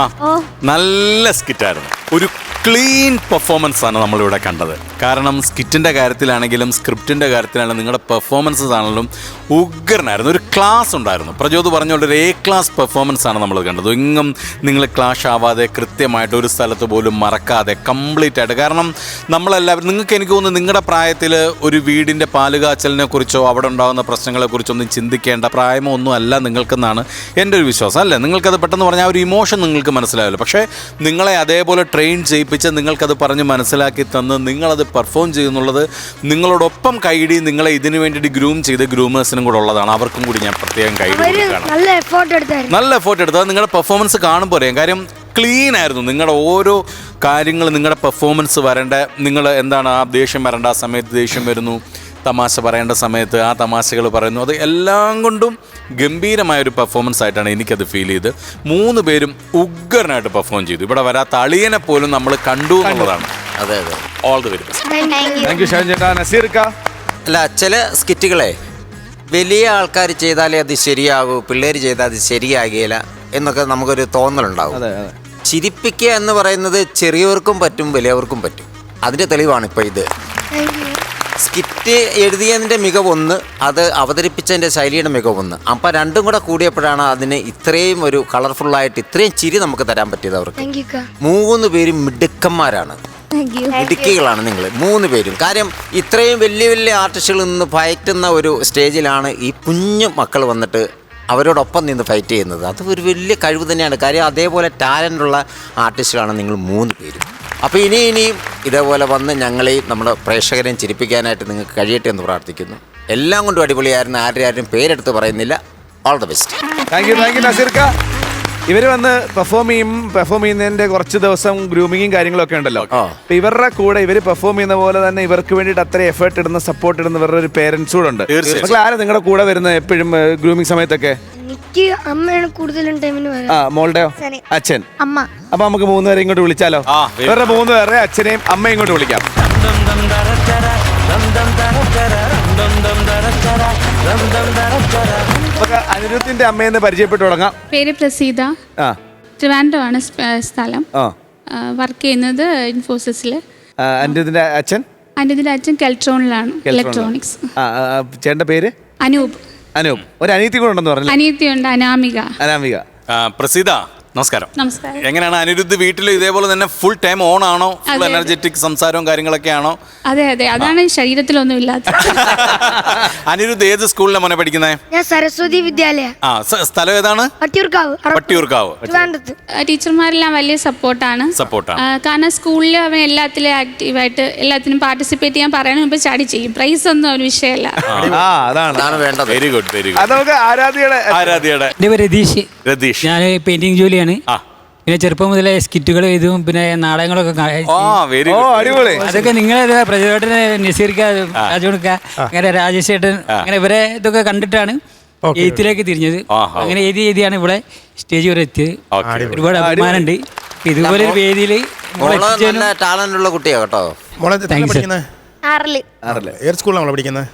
നല്ല സ്കിറ്റായിരുന്നു. ഒരു ക്ലീൻ പെർഫോമൻസ് ആണ് നമ്മളിവിടെ കണ്ടത്. കാരണം സ്കിറ്റിൻ്റെ കാര്യത്തിലാണെങ്കിലും സ്ക്രിപ്റ്റിൻ്റെ കാര്യത്തിലാണെങ്കിലും നിങ്ങളുടെ പെർഫോമൻസസ് ആണെങ്കിലും ഉഗ്രനായിരുന്നു. ഒരു ക്ലാസ് ഉണ്ടായിരുന്നു. പ്രചോദ് പറഞ്ഞുകൊണ്ട് ഒരു A-ക്ലാസ് പെർഫോമൻസ് ആണ് നമ്മൾ കണ്ടത്. എങ്ങും നിങ്ങൾ ക്ലാഷ് ആവാതെ കൃത്യമായിട്ട് ഒരു സ്ഥലത്ത് പോലും മറക്കാതെ കംപ്ലീറ്റ് ആയിട്ട്. കാരണം നമ്മളെല്ലാവരും, നിങ്ങൾക്ക് എനിക്ക് തോന്നുന്നു നിങ്ങളുടെ പ്രായത്തിൽ ഒരു വീടിൻ്റെ പാലുകാച്ചലിനെ കുറിച്ചോ അവിടെ ഉണ്ടാകുന്ന പ്രശ്നങ്ങളെക്കുറിച്ചൊന്നും ചിന്തിക്കേണ്ട പ്രായമോ ഒന്നും അല്ല നിങ്ങൾക്കെന്നാണ് എൻ്റെ ഒരു വിശ്വാസം. അല്ലേ? നിങ്ങൾക്കത് പെട്ടെന്ന് പറഞ്ഞാൽ ഒരു ഇമോഷൻ നിങ്ങൾക്ക് മനസ്സിലായല്ലോ. പക്ഷേ നിങ്ങളെ അതേപോലെ ട്രെയിൻ ചെയ്യിപ്പിച്ച് നിങ്ങൾക്കത് പറഞ്ഞ് മനസ്സിലാക്കി തന്ന് നിങ്ങളത് പെർഫോം ചെയ്യുന്നുള്ളത് നിങ്ങളോടൊപ്പം കൈഡി നിങ്ങളെ ഇതിനു വേണ്ടിയിട്ട് ഗ്രൂം ചെയ്ത് ഗ്രൂമേഴ്സിനും കൂടെ ഉള്ളതാണ്. അവർക്കും കൂടി ഞാൻ പ്രത്യേകം കൈഡി കൊടുക്കുകയാണ്. നല്ല എഫോർട്ട് എടുത്തത് നിങ്ങളുടെ പെർഫോമൻസ് കാണുമ്പോൾ അറിയാം. കാര്യം ക്ലീൻ ആയിരുന്നു. നിങ്ങളുടെ ഓരോ കാര്യങ്ങൾ, നിങ്ങളുടെ പെർഫോമൻസ് വരേണ്ട, നിങ്ങൾ എന്താണ് ആ ദേഷ്യം വരേണ്ട ആ സമയത്ത് ദേഷ്യം വരുന്നു, തമാശ പറയേണ്ട സമയത്ത് ആ തമാശകൾ പറയുന്നു. അത് എല്ലാം കൊണ്ടും ഗംഭീരമായൊരു പെർഫോമൻസ് ആയിട്ടാണ് എനിക്കത് ഫീൽ ചെയ്ത്. 3 പേരും ഉഗ്രനായിട്ട് പെർഫോം ചെയ്തു. ഇവിടെ വരാത്ത അളിയനെ പോലും നമ്മൾ കണ്ടു എന്നുള്ളതാണ്. അതെ അതെ. All the very best. അല്ല, ചില സ്കിറ്റുകളെ വലിയ ആൾക്കാർ ചെയ്താലേ അത് ശരിയാകൂ, പിള്ളേർ ചെയ്താൽ അത് ശരിയാകില്ല എന്നൊക്കെ നമുക്കൊരു തോന്നലുണ്ടാവും. ചിരിപ്പിക്കുക എന്ന് പറയുന്നത് ചെറിയവർക്കും പറ്റും, വലിയവർക്കും പറ്റും. അതിൻ്റെ തെളിവാണ് ഇപ്പോൾ ഇത്. സ്കിറ്റ് എഴുതിയതിൻ്റെ മികവൊന്ന്, അത് അവതരിപ്പിച്ചതിൻ്റെ ശൈലിയുടെ മികവൊന്ന്. അപ്പം രണ്ടും കൂടെ കൂടിയപ്പോഴാണ് അതിന് ഇത്രയും ഒരു കളർഫുള്ളായിട്ട് ഇത്രയും ചിരി നമുക്ക് തരാൻ പറ്റിയത്. അവർക്ക് താങ്ക് യു. 3 പേരും മിടുക്കന്മാരാണ്, മിടുക്കികളാണ് നിങ്ങൾ 3 പേരും. കാര്യം ഇത്രയും വലിയ വലിയ ആർട്ടിസ്റ്റുകളിൽ നിന്ന് ഫയറ്റുന്ന ഒരു സ്റ്റേജിലാണ് ഈ കുഞ്ഞു മക്കൾ വന്നിട്ട് അവരോടൊപ്പം നിന്ന് ഫൈറ്റ് ചെയ്യുന്നത്. അത് ഒരു വലിയ കഴിവ് തന്നെയാണ്. കാര്യം അതേപോലെ ടാലൻ്റുള്ള ആർട്ടിസ്റ്റുകളാണ് നിങ്ങൾ 3 പേരും. അപ്പോൾ ഇനിയും ഇതേപോലെ വന്ന് ഞങ്ങളെയും നമ്മുടെ പ്രേക്ഷകരെയും ചിരിപ്പിക്കാനായിട്ട് നിങ്ങൾക്ക് കഴിയട്ടെ എന്ന് പ്രാർത്ഥിക്കുന്നു. എല്ലാം കൊണ്ടും അടിപൊളിയായിരുന്നു. ആരും പേരെടുത്ത് പറയുന്നില്ല. All the best. Thank you നസീർക്ക. ഇവര് വന്ന് പെർഫോം ചെയ്യുന്നതിന്റെ കുറച്ച് ദിവസം ഗ്രൂമിങ്ങും കാര്യങ്ങളൊക്കെ ഉണ്ടല്ലോ. അപ്പൊ ഇവരുടെ കൂടെ ഇവര് പെർഫോം ചെയ്യുന്ന പോലെ തന്നെ ഇവർക്ക് വേണ്ടിയിട്ട് അത്ര എഫേർട്ട് ഇടുന്ന സപ്പോർട്ട് ഇടുന്ന ഇവരുടെ ഒരു പേരൻസ് കൂടെ ഉണ്ട്. മക്കൾ ആരാ നിങ്ങളുടെ കൂടെ വരുന്നത് എപ്പോഴും ഗ്രൂമിങ് സമയത്തൊക്കെ? എനിക്ക് അമ്മയാണ് കൂടുതലും ടൈമിന് വരാം. മോളുടെയോ? അച്ഛൻ. അമ്മ. അപ്പൊ നമുക്ക് 3 പേരെ ഇങ്ങോട്ട് വിളിച്ചാലോ? ഇവരുടെ 3 പേരെ അച്ഛനെയും അമ്മയും ഇങ്ങോട്ട് വിളിക്കാം. അനിരുദ്ധിന്റെ അമ്മയെന്ന് പരിചയപ്പെട്ടു തുടങ്ങാം. പേര് പ്രസീത. ട്രിവാൻഡ്രമാണ് സ്ഥലം. വർക്ക് ചെയ്യുന്നത് ഇൻഫോസിസിൽ. അനിരുദ്ധിന്റെ അച്ഛൻ? അനിരുദ്ധിന്റെ അച്ഛൻ കെൽട്രോണിലാണ്, ഇലക്ട്രോണിക്സ്. ചേട്ടന്റെ പേര്? അനൂപ്. ഒരു അനിയത്തി കൂടെ ഉണ്ടെന്ന് പറഞ്ഞു. അനിയത്തിയുണ്ട്, അനാമിക. പ്രസീത, നമസ്കാരം. നമസ്കാരം. എങ്ങനെയാണ് അനിരുദ്ധ് വീട്ടിൽ ഇതേപോലെ തന്നെ ഫുൾ ടൈം ഓൺ ആണോ? ഫുൾ എനർജറ്റിക് സംസാരവും കാര്യങ്ങളൊക്കെ ആണോ? അതെ, അതാണ് ശരീരത്തിലൊന്നും ഇല്ലാത്ത. അനിരുദ്ധ് ഏത് സ്കൂളിലാണ് മോനെ പഠിക്കുന്നത്? ഞാൻ സരസ്വതി വിദ്യാലയ. സ്ഥലം ഏതാണ്? പട്ടിയൂർക്കാവ്. ടീച്ചർമാരെല്ലാം വലിയ സപ്പോർട്ടാണ്. കാരണം സ്കൂളിൽ അവൻ എല്ലാത്തിലും ആക്റ്റീവായിട്ട് എല്ലാത്തിനും പാർട്ടിസിപ്പേറ്റ് ചെയ്യാൻ പറയാൻ മുമ്പ് ചാടി ചെയ്യും. പ്രൈസ് ഒന്നും ഒരു വിഷയമല്ല. Very good. ആരാധ്യയുടെ രതീഷ്. ഞാൻ പെയിന്റിംഗ് ജോലിയാണ്. പിന്നെ ചെറുപ്പം മുതലേ സ്കിറ്റുകൾ എഴുതും, പിന്നെ നാടകങ്ങളൊക്കെ അതൊക്കെ നിങ്ങളെ പ്രജോട്ടന്, നസീർക്ക, രാജോണിക്ക, അങ്ങനെ രാജേഷ് ചേട്ടൻ, അങ്ങനെ ഇവരെ ഇതൊക്കെ കണ്ടിട്ടാണ് എഴുത്തിലേക്ക് തിരിഞ്ഞത്. അങ്ങനെ എഴുതിയാണ് ഇവിടെ സ്റ്റേജ് വരെ എത്തിയത്. ഒരുപാട് അഭിമാനമുണ്ട്. ഇതുപോലെ ഒരു വേദിയിൽ ടാലന്റുള്ള കുട്ടിയാ കേട്ടോ. ഏത് സ്കൂളിലാണ് പഠിക്കുന്നത്?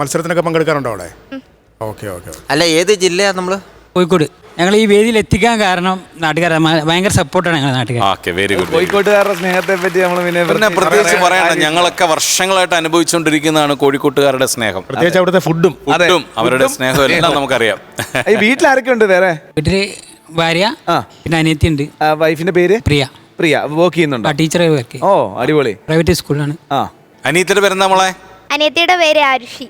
മത്സരത്തിനൊക്കെ പങ്കെടുക്കാറുണ്ടോ അവിടെ? അല്ല, ഏത് ജില്ലയാണ് നമ്മള്? കോഴിക്കോട്. ഞങ്ങൾ ഈ വേദിയിൽ എത്തിക്കാൻ കാരണം നാട്ടുകാർ ഭയങ്കര സപ്പോർട്ടാണ്. ഞങ്ങളുടെ നാട്ടുകാർ കോഴിക്കോട്ടുകാരുടെ സ്നേഹത്തെ പറ്റി നമ്മൾ പ്രത്യേകിച്ച് പറയണ്ട. ഞങ്ങളൊക്കെ വർഷങ്ങളായിട്ട് അനുഭവിച്ചുകൊണ്ടിരിക്കുന്നതാണ് കോഴിക്കോട്ടുകാരുടെ സ്നേഹം. പ്രത്യേകിച്ച് അവിടുത്തെ ഫുഡും അവരുടെ സ്നേഹം എല്ലാം നമുക്കറിയാം. വീട്ടിലാരൊക്കെ ഉണ്ട്? വേറെ വീട്ടില് ഭാര്യ, പിന്നെ അനിയത്തി ഉണ്ട്. വൈഫിന്റെ പേര്? പ്രിയ. വർക്ക് ചെയ്യുന്നുണ്ടോ? ടീച്ചറെ വർക്ക്. അടിപൊളി. പ്രൈവറ്റ് സ്കൂളിലാണ്. അനിയത്തിയുടെ പേരെന്താ മോളെ? അനിയത്തിയുടെ പേര് ആരുഷി.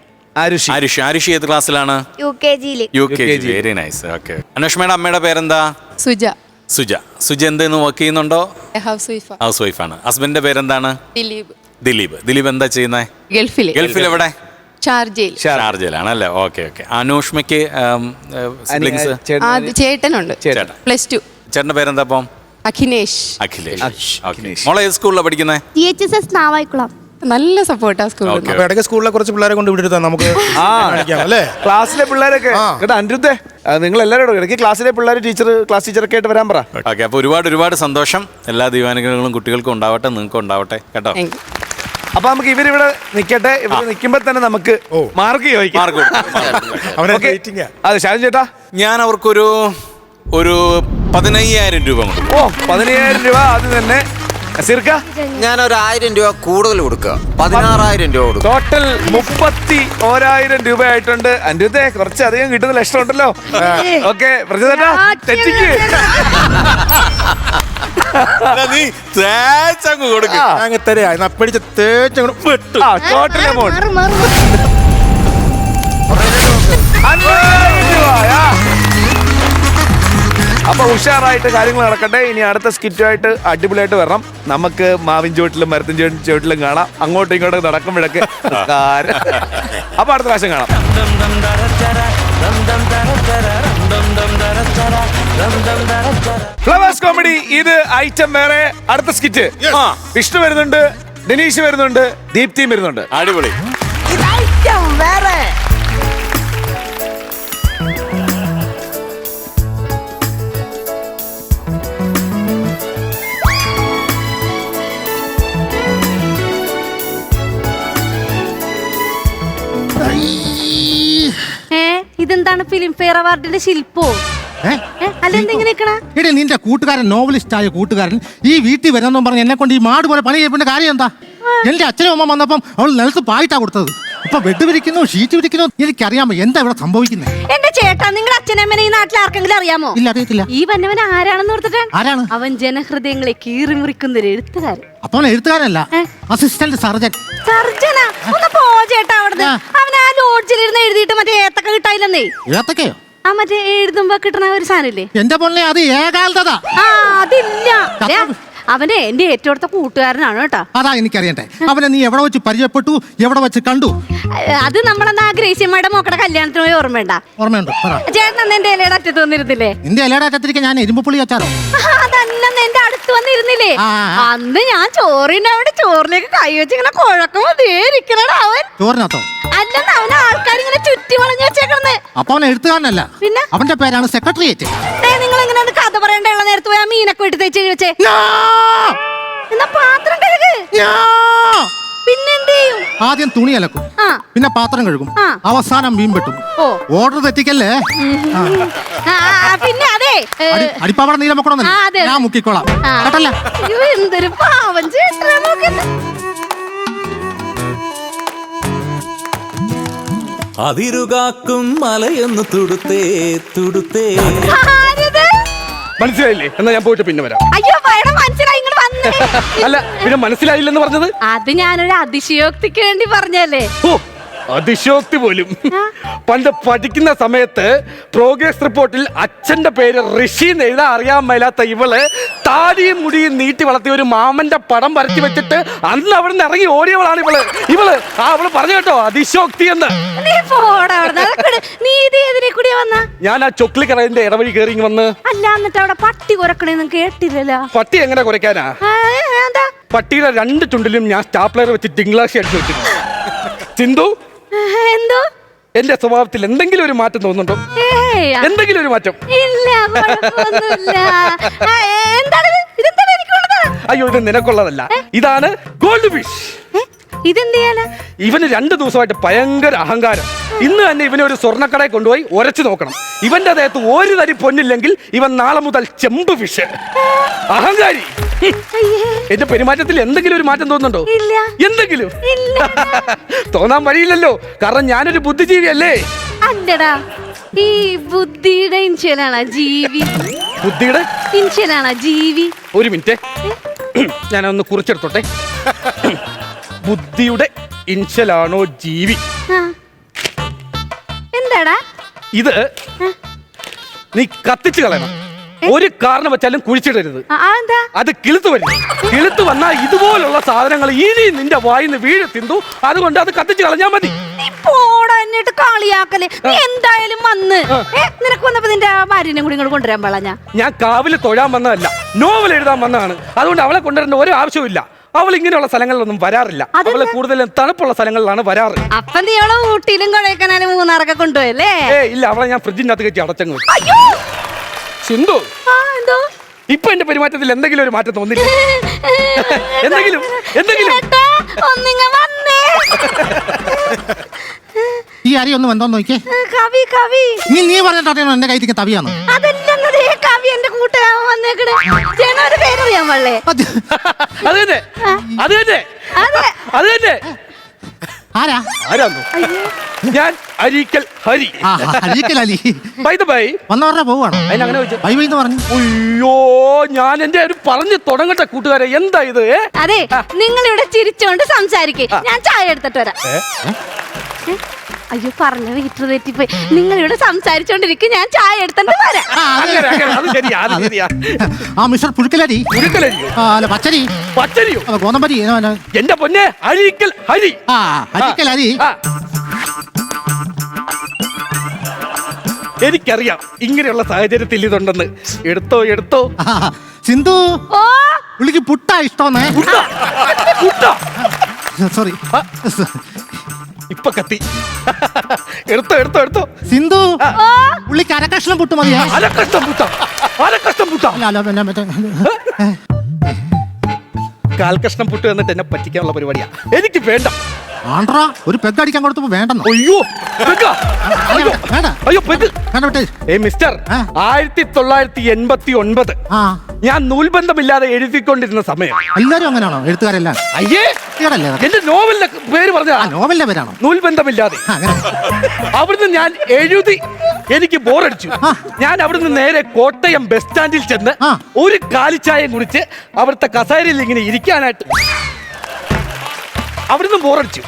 ഏത് ക്ലാസ്സിലാണ്? UKG. Very nice. ഓക്കെ. അന്വേഷണയുടെ അമ്മയുടെ പേരെന്താ? സുജ. എന്തെന്ന് വർക്ക് ചെയ്യുന്നുണ്ടോ? ഹൗസ് വൈഫാണ്. ഹസ്ബൻഡിന്റെ പേരെന്താണ്? ദിലീപ്. എന്താ ചെയ്യുന്നത്? ഗൾഫിൽ. എവിടെ? ഷാർജയിലാണല്ലേ? ഓക്കെ. അനൂഷ്മയ്ക്ക് സിബ്ലിങ്സ്? ചേട്ടനുണ്ട്, +2. ചേട്ടന്റെ പേരെന്താ? അപ്പം അഖിലേഷ്. മോളെ ഏത് സ്കൂളിലാണ് പഠിക്കുന്നത്? THSS നാവായിക്കുളം. നല്ല സപ്പോർട്ടാ സ്കൂളിൽ. അപ്പൊ ഇടയ്ക്ക് സ്കൂളിലെ കുറച്ച് പിള്ളേരെ കൊണ്ട് വിട്ടിരുത്താം നമുക്ക്. ക്ലാസ്സിലെ പിള്ളേരൊക്കെ കേട്ടോ. അനിരുദ്ധേ, നിങ്ങൾ എല്ലാവരും ഇടയ്ക്ക് ക്ലാസ്സിലെ പിള്ളേർ ക്ലാസ് ടീച്ചറൊക്കെ ആയിട്ട് വരാൻ പറ. ഓക്കെ. അപ്പോൾ ഒരുപാട് സന്തോഷം. എല്ലാ ദൈവാനുഗ്രഹങ്ങളും കുട്ടികൾക്കും ഉണ്ടാവട്ടെ, നിങ്ങൾക്കും ഉണ്ടാവട്ടെ കേട്ടോ. അപ്പൊ നമുക്ക് ഇവരിവിടെ നിൽക്കട്ടെ. ഇവർ നിൽക്കുമ്പോ തന്നെ നമുക്ക് മാർക്ക് ചോദിക്കാം. അതെ ഷാജൻ ചേട്ടാ, ഞാൻ അവർക്കൊരു 15,000 രൂപ. 15,000 രൂപ. അത് തന്നെ ഞാനൊരു 1000 രൂപ കൂടുതൽ കൊടുക്കുക. 16,000 രൂപ കൊടുക്കുക. ടോട്ടൽ 31,000 രൂപ ആയിട്ടുണ്ട്. അനിരുദ്ധേ, കുറച്ച് അധികം കിട്ടുന്ന ലക്ഷണം ഉണ്ടല്ലോ. ഓക്കെ പ്രജോദേട്ടാ, തെറ്റിക്ക്. നീ തേച്ചങ്ങ് കൊടുക്കും. ടോട്ടൽ എമൗണ്ട് 50,000 രൂപ. അപ്പൊ ഉഷാറായിട്ട് കാര്യങ്ങൾ നടക്കട്ടെ. ഇനി അടുത്ത സ്കിറ്റുമായിട്ട് അടിപൊളിയായിട്ട് വരണം. നമുക്ക് മാവിൻ ചുവട്ടിലും മരത്തിൻ ചുവട്ടിലും കാണാം. അങ്ങോട്ടും ഇങ്ങോട്ടും നടക്കുമ്പോഴൊക്കെ. അപ്പൊ അടുത്ത പ്രാവശ്യം കാണാം. Flowers comedy. ഇത് ഐറ്റം വേറെ. അടുത്ത സ്കിറ്റ് വിഷ്ണു വരുന്നുണ്ട്, ദിനീഷ് വരുന്നുണ്ട്, ദീപ്തിയും വരുന്നുണ്ട്. അടിപൊളി. ഇതെന്താണ് ഫിലിം ഫെയർ അവാർഡിന്റെ ശില്പോ? നിന്റെ കൂട്ടുകാരൻ, നോവലിസ്റ്റ് ആയ കൂട്ടുകാരൻ ഈ വീട്ടിൽ വരാമെന്നും പറഞ്ഞ് എന്നെ കൊണ്ട് ഈ മാട് പോലെ പണി ചെയ്യേണ്ട കാര്യം എന്താ? എന്റെ അച്ഛനും അമ്മ വന്നപ്പം അവൾ നിലത്ത് പായിട്ടാ കൊടുത്തത്. ഇപ്പൊ ബെഡ് വിരിക്കുന്നു, ഷീറ്റ് വിരിക്കുന്നു. എനിക്കറിയാമോ എന്താ ഇവിടെ സംഭവിക്കുന്നത്. എന്റെ ചേട്ടാ, നിങ്ങളുടെ അച്ഛനമ്മനെ ഈ നാട്ടിൽ ആർക്കെങ്കിലും അറിയാമോ? ഇല്ല, അറിയത്തില്ല. ഈ വന്നവൻ ആരാണെന്ന് ഓർത്തിട്ടാണ്? ആരാണ് അവൻ? ജനഹൃദയങ്ങളെ കീറി മുറിക്കുന്ന ഒരു എഴുത്തുകാരൻ. അപ്പൊ അവൻ എഴുത്തുകാരനല്ല, അസിസ്റ്റന്റ് സർജൻ. സർജനാ? ഒന്ന് പോ ചേട്ടാ അവിടുന്ന്. അവൻ ആ ലോഡ്ജിലിരുന്ന് എഴുതിയിട്ട് മറ്റേ ഏത്തക്ക കിട്ടായില്ലെന്നേ. ഏത്തക്കയോ? ആ മറ്റേ എഴുതുമ്പോ കിട്ടണ ഒരു സാധനമില്ലേ? എന്റെ പൊന്നെ, അത് ഏകാന്തത. ആ അതില്ല. അവനെ എന്റെ ഏറ്റവും അടുത്ത കൂട്ടുകാരനാണ് കേട്ടോ. അതാ എനിക്കറിയട്ടെ. അവനെ നീ എവിടെ വെച്ച് പരിചയപ്പെട്ടു, എവിടെ വെച്ച് കണ്ടു? അത് നമ്മളെന്നാ ഗ്രേസ്യമ്മയുടെ മോക്കടെ കല്യാണത്തിന് പോയി ഓർമ്മയുണ്ട? ഓർമ്മയുണ്ട്. ചേട്ടൻ എന്റെ ഇലയുടെ അറ്റത്ത് വന്നിരുന്നില്ലേ? നിന്റെ ഇലയുടെ അറ്റത്തിരിക്കാൻ ഞാൻ ഇരുമ്പുള്ളി വെച്ചാലോ? അതല്ലെന്ന് എന്റെ അടുത്ത് വന്നിരുന്നില്ലേ? അന്ന് ഞാൻ ചോറിനവിടെ ചോറിലേക്ക് കൈ വെച്ച് ഇങ്ങനെ കുഴക്കുമ്പോ ഇരിക്കണടാ അവൻ. ചോറിനകത്തോ? അല്ലെന്ന് അവനെ ആൾക്കാർ ഇങ്ങനെ ചുറ്റി വളഞ്ഞു വെച്ചേക്കണേ. അപ്പൊ അവൻ എഴുത്തുകാരനല്ല, പിന്നെ അവന്റെ പേരാണ് സെക്രട്ടറിയേറ്റ്. നിങ്ങൾ ഇങ്ങനെ കഥ പറയേണ്ട നേരത്ത് പോയി ആ മീനൊക്കെ വെട്ടി തേച്ച് വെച്ചേ. എന്നാ പാത്രം കഴുക്. പിന്നെന്ത് ചെയ്യും? ആദ്യം തുണി അലക്കും, പിന്നെ പാത്രം കഴുകും, അവസാനം മീൻ വെട്ടും. ഓർഡർ തെറ്റിക്കല്ലേ. പിന്നെ അതെ അടിപ്പാവട നീല മുക്കണമെന്നല്ലേ, ഞാൻ മുക്കിക്കോളാം കേട്ടല്ല. എന്തൊരു പാവം ചേട്ടാ. അതിരുകാക്കും മലയൊന്ന് തുടുത്തേ തുടുത്തേ. മനസ്സിലായില്ലേ? എന്നാ ഞാൻ പോയിട്ട് പിന്നെ വരാം. അയ്യോ മനസ്സിലായി, ഇങ്ങോട്ട് വന്നേ. അല്ല, പിന്നെ മനസ്സിലായില്ലെന്ന് പറഞ്ഞത്? അത് ഞാനൊരു അതിശയോക്തിക്ക് വേണ്ടി പറഞ്ഞല്ലേ. ഓ, അതിശോക്തി പോലും. പണ്ട് പഠിക്കുന്ന സമയത്ത് പ്രോഗ്രസ് റിപ്പോർട്ടിൽ അച്ഛന്റെ പേര് ഋഷി എന്ന് എഴുതാൻ അറിയാൻ മേലാത്ത ഇവള് താടിയും മുടിയും നീട്ടി വളർത്തിയ ഒരു മാമന്റെ പടം വരച്ചു വെച്ചിട്ട് അന്ന് അവിടെ നിന്ന് ഇറങ്ങി ഓടിയവളാണ് ഇവള്. അവള് പറഞ്ഞു കേട്ടോ അതിശോക്തി എന്ന്. ഞാൻ ആ ചൊക്ലി കടയിന്റെ ഇടവഴി കയറി വന്ന്. അല്ല, എന്നിട്ട് അവിടെ പട്ടി കുരക്കണേന്നും കേട്ടില്ലല്ലോ. പട്ടി എങ്ങനെ കുരയ്ക്കാനാ? പട്ടിയുടെ 2 ചുണ്ടിലും ഞാൻ സ്റ്റാപ്ലർ വെച്ച് തിങ്കളാഴ്ച അടിച്ചു വെച്ചിട്ടുണ്ട്. സിന്ധു, എന്തോ എന്റെ സ്വഭാവത്തിൽ എന്തെങ്കിലും ഒരു മാറ്റം തോന്നുന്നുണ്ടോ? എന്തെങ്കിലും ഒരു മാറ്റം? അയ്യോ, ഇത് നിനക്കുള്ളതല്ല, ഇതാണ് ഗോൾഡ് ഫിഷ്. ഇവന് 2 ദിവസമായിട്ട് ഭയങ്കര അഹങ്കാരം. ഇന്ന് തന്നെ ഇവനെ ഒരു സ്വർണ്ണക്കടയിൽ കൊണ്ടുപോയി ഉരച്ചു നോക്കണം. ഇവന്റെ ദേഹത്ത് ഒരു തരി പൊന്നില്ലെങ്കിൽ ഇവൻ നാളെ മുതൽ ചെമ്പ് ഫിഷ്. അഹങ്കാരി. എന്റെ പെരുമാറ്റത്തിൽ എന്തെങ്കിലും ഒരു മാറ്റം തോന്നുന്നുണ്ടോ? എന്തെങ്കിലും തോന്നാൻ വഴിയില്ലല്ലോ, കാരണം ഞാനൊരു ബുദ്ധിജീവിയല്ലേ. അല്ലടാ, ഈ ബുദ്ധിയുടെ ഇൻഷ്യലാണോ ജീവി? ബുദ്ധിയുടെ ഇൻഷ്യലാണോ ജീവി? ഒരു മിനിറ്റ്, ഞാനൊന്ന് കുറിച്ചെടുത്തോട്ടെ. ബുദ്ധിയുടെ ഇൻഷ്യലാണോ ജീവി? എന്താടാ ഇത്? നീ കത്തിച്ചു കളയണം. ഒരു കാരണം വെച്ചാലും കുഴിച്ചിടരുത്. അത് കിളുത്ത് വരും. കിളുത്ത് വന്നാൽ ഇതുപോലുള്ള സാധനങ്ങൾ ഇനി നിന്റെ വായിന്ന് വീഴ് തിന്തു. അതുകൊണ്ട് അത് കത്തിച്ചു കളഞ്ഞാൽ മതി. എന്നിട്ട് കളിയാക്കല്. എന്തായാലും വന്ന് നിനക്ക് വന്നപ്പോ നിന്റെ ഭാര്യനെ കൂടി ഇങ്ങോട്ട് കൊണ്ടുവരാൻ പാടില്ല. ഞാൻ കാവില് തൊഴാൻ വന്നതല്ല, നോവൽ എഴുതാൻ വന്നതാണ്. അതുകൊണ്ട് അവളെ കൊണ്ടുവരേണ്ട ഒരു ആവശ്യമില്ല. അവൾ ഇങ്ങനെയുള്ള സ്ഥലങ്ങളിലൊന്നും വരാറില്ല. അവള് കൂടുതലും തണുപ്പുള്ള സ്ഥലങ്ങളിലാണ് വരാറ്. അപ്പൊ നീ അവളെ ഊട്ടിയിലും കൊടൈക്കനാലും മൂന്നാറൊക്കെ കൊണ്ടുപോയല്ലേ? ഇല്ല, അവളെ ഞാൻ ഫ്രിഡ്ജിന്റെ അകത്ത് കയറ്റി അടച്ചങ്ങ് വെച്ചു. സിന്ധു, ഇപ്പൊ എന്റെ പെരുമാറ്റത്തിൽ എന്തെങ്കിലും ഒരു മാറ്റം തോന്നില്ല? എന്തെങ്കിലും ഈ അരി ഒന്ന് വന്നോ നോക്കിയേ. നീ പറഞ്ഞിട്ടോ എന്റെ കൈ തവിയാണോ? ആരാന്നോ? ഞാൻ അരീക്കൽ ഹരി. വന്നവരുടെ പോവാണോ? അയ്യോ, ഞാൻ എന്റെ ഒരു പറഞ്ഞു തുടങ്ങട്ടെ കൂട്ടുകാരെ. എന്താ ഇത്? അതെ, നിങ്ങൾ ഇവിടെ ചിരിച്ചോണ്ട് സംസാരിക്കേ. ഞാൻ ചായ എടുത്തിട്ട് വരാം. അയ്യോ, പറഞ്ഞ വീട്ടിൽ തെറ്റിപ്പോയി. നിങ്ങൾ ഇവിടെ സംസാരിച്ചോണ്ടിരിക്കും, ഞാൻ ചായ എടുത്തിട്ട് വരാം. മിസ്റ്റർ പുഴുക്കലരി. പച്ചരി. പച്ചരിയോ? ഗോതമ്പരി. എന്റെ പൊന്നെ, അരീക്കൽ ഹരി. അരീക്കൽ ഹരി. എനിക്കറിയാം ഇങ്ങനെയുള്ള സാഹചര്യത്തിൽ ഇതുണ്ടെന്ന്. എടുത്തോ. സിന്ധു, പുള്ളിക്ക് പുട്ടാ ഇഷ്ടമെന്നേ. സോറി, ഇപ്പൊ കത്തി. എടുത്തോ. സിന്ധു, പുള്ളിക്ക് അരക്കഷ്ണം പുട്ട് മതിയാ. അരക്കഷ്ണം പുട്ടാ. കാൽക്കഷ്ണം പുട്ട് എന്നിട്ട് എന്നെ പറ്റിക്കാനുള്ള പരിപാടിയാ. എനിക്ക് വേണ്ട. ആണ്ട്രാ ഒരു പെഗ് അടിക്കാൻ കൊടുത്തപ്പോ വേണ്ടെന്നോ? അയ്യോ പെഗ്ഗാ? വേണ്ട അയ്യോ പെഗ്. വേണ്ട വിട്ടേ. മിസ്റ്റർ 1989 ഞാൻ നൂൽബന്ധമില്ലാതെ എഴുതിക്കൊണ്ടിരുന്ന സമയം. എല്ലാരും അങ്ങനെയാണോ എഴുത്തുകാരെല്ലാം? അയ്യേ എന്റെ നോവലിന്റെ പേര് പറഞ്ഞ നോവലിന്റെ പേരാണോ? നൂൽബന്ധമില്ലാതെ. അവിടുന്ന് ഞാൻ എഴുതി എനിക്ക് ബോറടിച്ചു. ഞാൻ അവിടുന്ന് നേരെ കോട്ടയം ബസ് സ്റ്റാൻഡിൽ ചെന്ന് ഒരു കാലിച്ചായം കുടിച്ച് അവിടുത്തെ കസേരയിൽ ഇങ്ങനെ ഇരിക്കാനായിട്ട് അവിടുന്ന് ബോറടിച്ചു.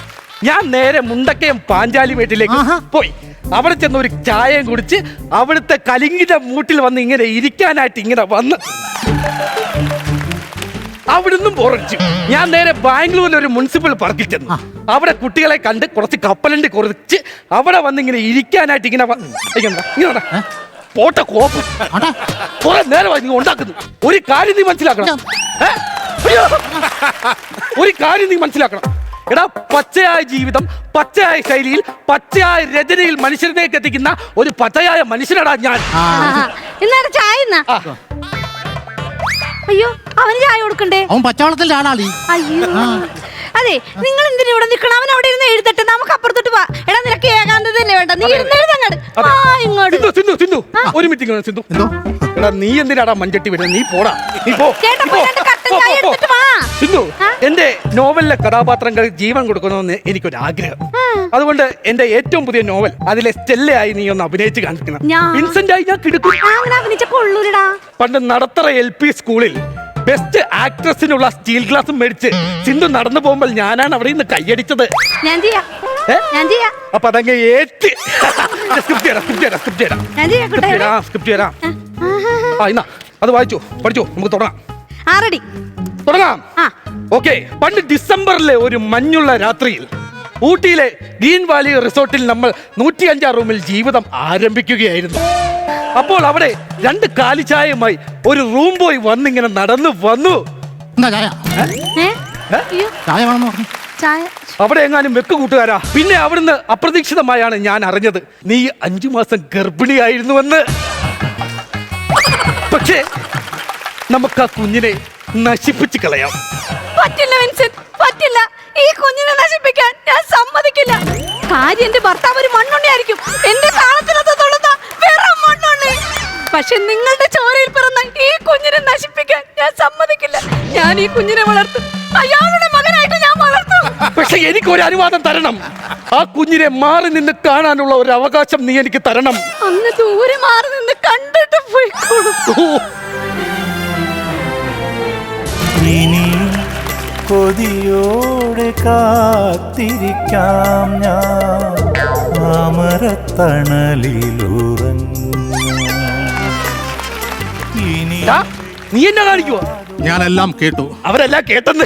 ഞാൻ നേരെ മുണ്ടക്കയം പാഞ്ചാലി വീട്ടിലേക്ക് പോയി. അവിടെ ചെന്ന് ഒരു ചായയും കുടിച്ച് അവിടുത്തെ കലിങ്ങിന്റെ മൂട്ടിൽ വന്ന് ഇങ്ങനെ ഇരിക്കാനായിട്ട് ഇങ്ങനെ വന്ന് അവിടുന്ന് ബോറടിച്ചു. ഞാൻ നേരെ ബാംഗ്ലൂരിൽ ഒരു മുനിസിപ്പൽ പാർക്കിൽ ചെന്നു. അവിടെ കുട്ടികളെ കണ്ട് കുറച്ച് കപ്പലണ്ടി കുറച്ച് അവിടെ വന്ന് ഇങ്ങനെ ഇരിക്കാനായിട്ട് ഇങ്ങനെ പോട്ട കോപ്പ് കുറെ നേരമായി നീ ഉണ്ടാക്കുന്നു. ഒരു കാര്യം നീ മനസ്സിലാക്കണം. ഒരു കാര്യം നീ മനസ്സിലാക്കണം. എടാ, പച്ചയായ ജീവിതം പച്ചയായ ശൈലിയിൽ പച്ചയായ രചനയിൽ മനുഷ്യരിലേക്ക് എത്തിക്കുന്ന ഒരു പച്ചയായ മനുഷ്യനാടാ ഞാൻ. ചായ അയ്യോ അവന് ചായ കൊടുക്കണ്ടേ? അവൻ പച്ചവെള്ളത്തിന്റെ ആളാളി. അയ്യോ അതെ, നിങ്ങൾ എന്തിനാ ഇവിടെ നിൽക്കണം? അവൻ അവിടെ ഇരുന്ന് എഴുതട്ടെ, നമുക്ക് അപ്പുറത്തോട്ട് പോവാ. എടാ നിനക്ക് ഏകാന്തത തന്നെ വേണ്ട, നീ ഇരുന്ന് എഴുതങ്ങട്. സിന്ധു ഒരു മിനിറ്റ് സിന്ധു. എടാ നീ എന്തിനാടാ മഞ്ചട്ടി വരുന്നത്? നീ പോടാ, നീ പോ. സിന്ധു, എന്റെ നോവലിലെ കഥാപാത്രങ്ങൾ ജീവൻ കൊടുക്കണമെന്ന് എനിക്കൊരു ആഗ്രഹം. അതുകൊണ്ട് എന്റെ ഏറ്റവും പുതിയ നോവൽ അതിലെ സ്റ്റെല്ലയായി നീ ഒന്ന് അഭിനയിച്ച് കാണിക്കണം. വിൻസെന്റ് ആയി ഞാൻ കിടക്കും. പണ്ട് നടത്തറ LP സ്കൂളിൽ ബെസ്റ്റ് ആക്ട്രസിനുള്ള സ്റ്റീൽ ഗ്ലാസും മേടിച്ച് സിന്ധു നടന്നു പോകുമ്പോൾ ഞാനാണ് അവിടെ നിന്ന് കൈയടിച്ചത്. അപ്പൊ അതങ്ങ് ഏറ്റ് സ്ക്രിപ്റ്റ് തരാം. അത് വായിച്ചു പഠിച്ചു, നമുക്ക് തുടങ്ങാം. ഓക്കെ. പണ്ട് ഡിസംബറിലെ ഒരു മഞ്ഞുള്ള രാത്രിയിൽ ഊട്ടിയിലെ ഗ്രീൻ വാലി റിസോർട്ടിൽ നമ്മൾ 105 റൂമിൽ ജീവിതം ആരംഭിക്കുകയായിരുന്നു. അപ്പോൾ അവിടെ 2 കാലിച്ചായയുമായി ഒരു റൂം ബോയ് വന്നിങ്ങനെ നടന്നു വന്നു. അവിടെ എങ്ങാനും വെക്ക് കൂട്ടുകാരാ. പിന്നെ അവിടുന്ന് അപ്രതീക്ഷിതമായാണ് ഞാൻ അറിഞ്ഞത് നീ 5 മാസം ഗർഭിണിയായിരുന്നുവെന്ന്. പക്ഷേ നമുക്ക് ആ കുഞ്ഞിനെ നശിപ്പിച്ച് കളയാം. പറ്റില്ല വിൻസെന്റ്, പറ്റില്ല. ഈ കുഞ്ഞിനെ നശിപ്പിക്കാൻ ഞാൻ സമ്മതിക്കില്ല. കാര്യം എന്റെ ഭർത്താവ് ഒരു മണ്ണുണ്ണിയായിരിക്കും, എന്റെ താളത്തിനകത്ത് തൊള്ളുന്ന വെറും മണ്ണുണ്ണി. പക്ഷെ നിങ്ങളുടെ ചോരയിൽ പിറന്ന ഈ കുഞ്ഞിനെ നശിപ്പിക്കാൻ ഞാൻ സമ്മതിക്കില്ല. ഞാൻ ഈ കുഞ്ഞിനെ വളർത്തും, അയാളുടെ മകനായിട്ട് ഞാൻ വളർത്തും. പക്ഷെ എനിക്കൊരു അനുവാദം തരണം. ആ കുഞ്ഞിനെ മാറി നിന്ന് കാണാനുള്ള ഒരു അവകാശം നീ എനിക്ക് തരണം. അന്ന് ദൂരെ മാറി നിന്ന് കണ്ടിട്ട് പോയിക്കോളൂ. ഇനി കൊതിയോടെ കാത്തിരിക്കാം ഞാൻ നീ എന്നെ കാണിക്കുവോ? ഞാനെല്ലാം കേട്ടു. അവരെല്ലാം കേട്ടെന്ന്.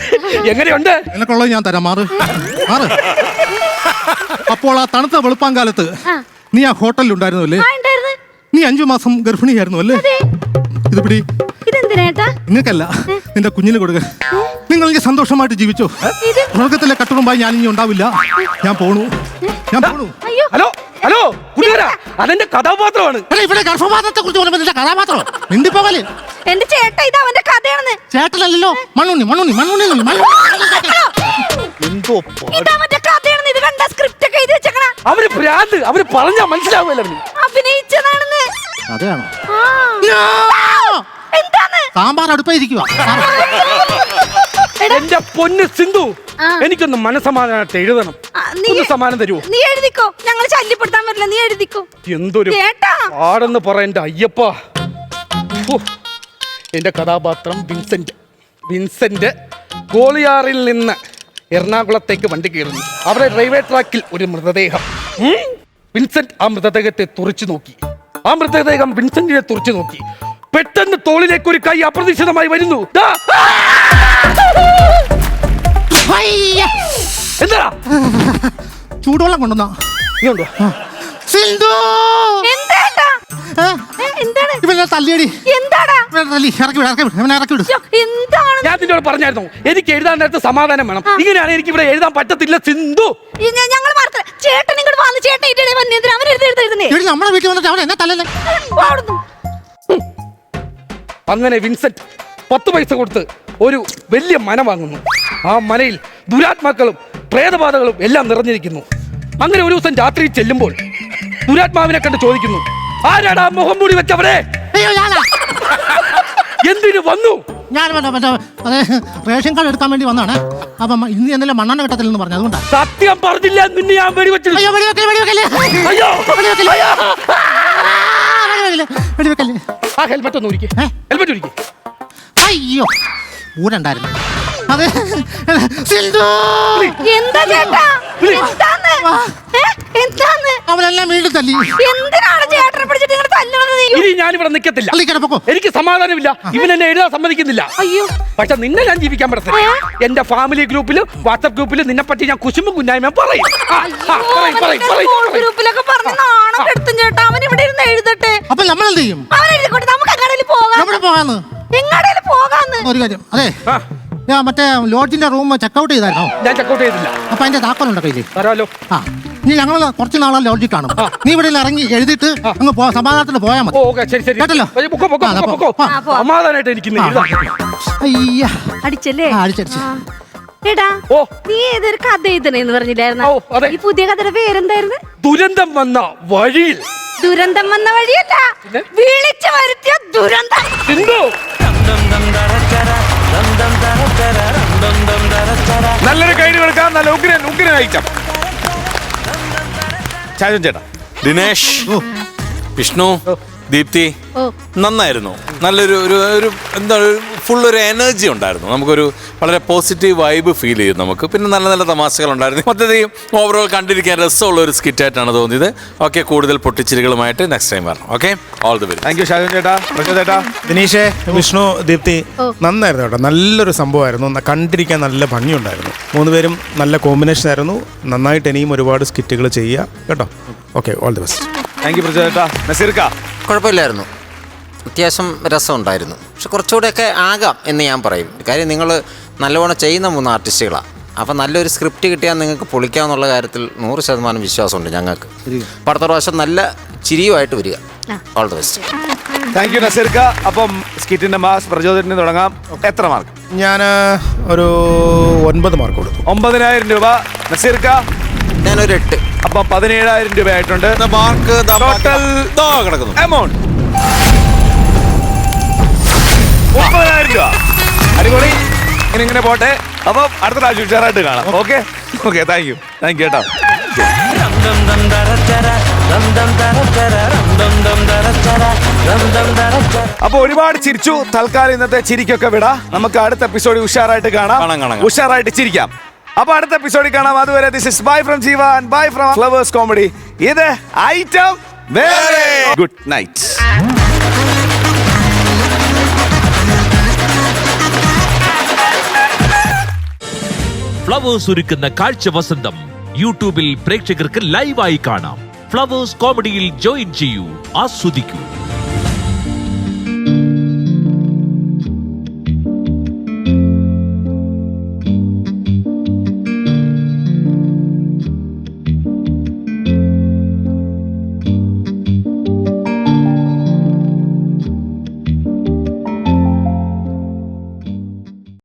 എങ്ങനെയുണ്ട്? നിനക്കുള്ളത് ഞാൻ തരാം. മാറ്. അപ്പോൾ ആ തണുത്ത വെളുപ്പാങ്കാലത്ത് നീ ആ ഹോട്ടലിൽ ഉണ്ടായിരുന്നു അല്ലേ? നീ 5 മാസം ഗർഭിണിയായിരുന്നു അല്ലേ? ഇത് പിടി. നിങ്ങൾക്കല്ല, നിന്റെ കുഞ്ഞിന് കൊടുക്ക. നിങ്ങൾ എനിക്ക് സന്തോഷമായിട്ട് ജീവിച്ചോ. സ്വർഗത്തിലെ കട്ടുറുമ്പായി ഞാൻ ഇനി ഉണ്ടാവില്ല. ഞാൻ പോണു. ഹലോ ഹലോ കുഞ്ഞുകാരാ, അതെന്റെ കഥാപാത്രമാണ്. ഇവിടെ ഗർഭപാത്രത്തെ കുറിച്ച് പറയുമ്പോൾ നിന്റെ കഥാപാത്രം മിണ്ടിപ്പോകല്. എന്റെ ചേട്ട ഇത് അവന്റെ കഥയാണെന്ന്. ചേട്ടനല്ലോ, മണ്ണുണ്ണി. എന്തോ കഥയാണെന്ന്. ഇത് കണ്ട സ്ക്രിപ്റ്റ് ഒക്കെ എഴുതി വെച്ചേക്കണ. അവര് ഭ്രാന്ത്, അവര് പറഞ്ഞാ മനസ്സിലാവുമല്ലോ. അഭിനയിച്ചതാണെന്ന്. അതെയാണോ? എന്താണ്? സാമ്പാർ അടുപ്പായിരിക്കുക. എന്റെ പൊന്ന് സിന്ധു, എനിക്കൊന്ന് മനസ്സമാധാനത്തെ എഴുതണം. സമാധാനം തരുമോ? നീ എഴുതിക്കോ, ഞങ്ങൾ ശല്യപ്പെടുത്താൻ പറ്റില്ല. നീ എഴുതിക്കോ. എന്തൊരു പാടെന്ന് പറ എന്റെ അയ്യപ്പ. എന്റെ കഥാപാത്രം വിൻസെന്റ് ഗോളിയാറിൽ നിന്ന് എറണാകുളത്തേക്ക് വണ്ടി കയറുന്നു. അവിടെ റെയിൽവേ ട്രാക്കിൽ ഒരു മൃതദേഹം. വിൻസെന്റ് ആ മൃതദേഹത്തെ തുറച്ചു നോക്കി. ആ മൃതദേഹം വിൻസെന്റിനെ തുറച്ചു നോക്കി. പെട്ടെന്ന് തോളിലേക്ക് ഒരു കൈ അപ്രതീക്ഷിതമായി വരുന്നു. എന്താ? ചൂടുവെള്ളം കൊണ്ടുവന്നോ? തല്ലിയടി. ഞാൻ നിന്നോട് പറഞ്ഞായിരുന്നു എനിക്ക് എഴുതാൻ നേരത്തെ സമാധാനം വേണം. ഇങ്ങനെയാണ് എനിക്ക് ഇവിടെ എഴുതാൻ പറ്റത്തില്ല സിന്ധു. നമ്മുടെ വീട്ടിൽ വന്നിട്ട് അവൻ എന്നെ തല്ലല്ലേ? അങ്ങനെ വിൻസെന്റ് 10 പൈസ കൊടുത്ത് ഒരു വലിയ മന വാങ്ങുന്നു. ആ മനയിൽ ദുരാത്മാക്കളും പ്രേതബാധകളും എല്ലാം നിറഞ്ഞിരിക്കുന്നു. അങ്ങനെ ഒരു ദിവസം രാത്രി ചെല്ലുമ്പോൾ ദുരാത്മാവിനെ കണ്ട് ചോദിക്കുന്നു, ആരാടാ മുഖം മൂടി വെച്ചവരെ? എന്തിനു വന്നു? ഞാൻ അതെ റേഷൻ കാർഡ് എടുക്കാൻ വേണ്ടി വന്നാണ്. അപ്പം ഇന്ന് എന്തെങ്കിലും മണ്ണെണ്ണ കിട്ടത്തില്ലെന്ന് പറഞ്ഞു, അതുകൊണ്ടാണ്. സത്യം പറഞ്ഞില്ല, നിന്നെ ഞാൻ വെടിവെച്ചില്ല. ആ ഹെൽമെറ്റ് ഒന്ന് ഉരിക്കേ, ഹെൽമെറ്റ് ഉരിക്കേ. അയ്യോ ഊരുണ്ടായിരുന്നു. അതെ എന്താ ചേട്ടാ? അവനെല്ലാം വീണ്ടും തല്ലി. എന്തിനാണ് ചേട്ടനെ പിടിച്ചിട്ട് നിങ്ങൾ തല്ലുന്നത്? ഇനി ഞാനിവിടെ നിൽക്കത്തില്ല, എനിക്ക് സമാധാനമില്ല. ഇവൻ എന്നെ എഴുതാൻ സമ്മതിക്കുന്നില്ല. അയ്യോ, പക്ഷെ നിന്നെ ഞാൻ ജീവിക്കാൻ പറ്റത്തില്ല. എന്റെ ഫാമിലി ഗ്രൂപ്പിലും വാട്സ്ആപ്പ് ഗ്രൂപ്പിലും നിന്നെ പറ്റി ഞാൻ കുശുമ്പും കുഞ്ഞായ്മ പറയും. ഗ്രൂപ്പിലൊക്കെ പറഞ്ഞ് നാണം കെടുത്തും ചേട്ടാ. അവൻ ഇവിടെ ഇരുന്ന് എഴുതട്ടെ. അപ്പൊ നമ്മൾ എന്ത് ചെയ്യും? അവൻ എഴുതിക്കൊണ്ട് നമുക്ക് എങ്ങാടേലും പോകാം. എവിടെ പോകാന്ന്? എങ്ങാടേലും പോകാന്ന്. ഒരു കാര്യം, അതെ ഞാൻ മറ്റേ ലോഡ്ജിന്റെ റൂം ചെക്കൗട്ട് ചെയ്തായിരുന്നോ? ഞാൻ ചെക്കൗട്ട് ചെയ്തില്ല. അപ്പൊ അതിന്റെ താക്കോലുണ്ടോ കയ്യില്? തരാലോ. ആ ഇനി ഞങ്ങൾ കുറച്ച് നാളെ ലോഡ്ജിൽ കാണും. നീ ഇവിടെ ഇറങ്ങി എഴുതിയിട്ട് അങ്ങ് സമാധാനത്തിന് പോയാൽ മതി. കേട്ടല്ലോ? സമാധാനായിട്ട് എനിക്ക് അയ്യ അടിച്ചല്ലേ? അടിച്ചടിച്ച്. എടാ നീ ഏതൊരു കഥ എഴുതണേന്ന് പറഞ്ഞില്ലായിരുന്നോ? ഈ പുതിയ കഥയുടെ പേരെന്തായിരുന്നു? ദുരന്തം വന്ന വഴിയിൽ. ദുരന്തം വന്ന വഴിയല്ല, വിളിച്ചു വരുത്തിയ ദുരന്തം. നല്ലൊരു കൈഡ് കൊടുക്കാം. നല്ല ഉഗ്രൻ ഐറ്റം. ഷാജോൻ ചേട്ടാ, ദിനേശ്, വിഷ്ണു, ദീപ്തി, നന്നായിരുന്നു. നല്ലൊരു ഒരു എന്താ ഫുൾ ഒരു എനർജി ഉണ്ടായിരുന്നു. നമുക്കൊരു വളരെ പോസിറ്റീവ് വൈബ് ഫീൽ ചെയ്തു നമുക്ക്. പിന്നെ നല്ല നല്ല തമാശകളുണ്ടായിരുന്നു. മൊത്തത്തിൽ ഓവറോൾ കണ്ടിരിക്കാൻ രസമുള്ള ഒരു സ്കിറ്റായിട്ടാണ് തോന്നിയത്. ഓക്കെ, കൂടുതൽ പൊട്ടിച്ചിരികളുമായിട്ട് നെക്സ്റ്റ് ടൈം വരണം. Okay, all the best. Thank U Shajon ചേട്ടാ. ചേട്ടാ, ദിനീഷേ, വിഷ്ണു, ദീപ്തി, നന്നായിരുന്നു കേട്ടോ. നല്ലൊരു സംഭവമായിരുന്നു. കണ്ടിരിക്കാൻ നല്ല ഭംഗിയുണ്ടായിരുന്നു. മൂന്നുപേരും നല്ല കോമ്പിനേഷൻ ആയിരുന്നു. നന്നായിട്ട് ഇനിയും ഒരുപാട് സ്കിറ്റുകൾ ചെയ്യുക കേട്ടോ. Okay, all the best. Thank U ചേട്ടാ. നസീർക്ക, കുഴപ്പമില്ലായിരുന്നു, അത്യാവശ്യം രസമുണ്ടായിരുന്നു. പക്ഷെ കുറച്ചുകൂടെയൊക്കെ ആകാം എന്ന് ഞാൻ പറയും. കാര്യം നിങ്ങൾ നല്ലവണ്ണം ചെയ്യുന്ന 3 ആർട്ടിസ്റ്റുകളാണ്. അപ്പം നല്ലൊരു സ്ക്രിപ്റ്റ് കിട്ടിയാൽ നിങ്ങൾക്ക് പൊളിക്കാമെന്നുള്ള കാര്യത്തിൽ 100% വിശ്വാസമുണ്ട് ഞങ്ങൾക്ക്. അപ്പം അടുത്ത പ്രാവശ്യം നല്ല ചിരിയുമായിട്ട് വരിക. All the best. Thank you നസീർക്ക. അപ്പം സ്കിറ്റിന്റെ മാസ് പ്രചോദനത്തിന് തുടങ്ങാം. എത്ര മാർക്ക്? ഞാൻ ഒരു 9 മാർക്ക് കൊടുത്തു. 9,000 രൂപ. നസീർക്ക? ഞാനൊരു 8. അപ്പം 17,000 രൂപ ആയിട്ടുണ്ട്. മാർക്ക് ടോട്ടൽ കിടക്കുന്നു എമൗണ്ട് 9,000 രൂപ. അടിപൊളി. ഇങ്ങനെ പോട്ടെ. അപ്പം അടുത്ത പ്രാവശ്യം ഉഷാറായിട്ട് കാണാം. ഓക്കെ ഓക്കെ, താങ്ക് യു കേട്ടോ. അപ്പൊ ഒരുപാട് ചിരിച്ചു. തൽക്കാലം ഇന്നത്തെ ചിരിക്കൊക്കെ വിടാ. നമുക്ക് അടുത്ത എപ്പിസോഡിൽ ഉഷാറായിട്ട് കാണാം, ഉഷാറായിട്ട് ചിരിക്കാം. അപ്പൊ അടുത്ത എപ്പിസോഡിൽ കാണാം. അതുവരെ ദിസ് ഇസ് ബൈ ഫ്രം ജീവ and bye from flowers comedy. ഇത് ഐറ്റം വേറെ. Good night. ഫ്ലവേഴ്സ് ഒരുക്കുന്ന കാഴ്ച വസന്തം യൂട്യൂബിൽ പ്രേക്ഷകർക്ക് ലൈവായി കാണാം. ഫ്ലവേഴ്സ് കോമഡിയിൽ ജോയിൻ ചെയ്യൂ, ആസ്വദിക്കൂ.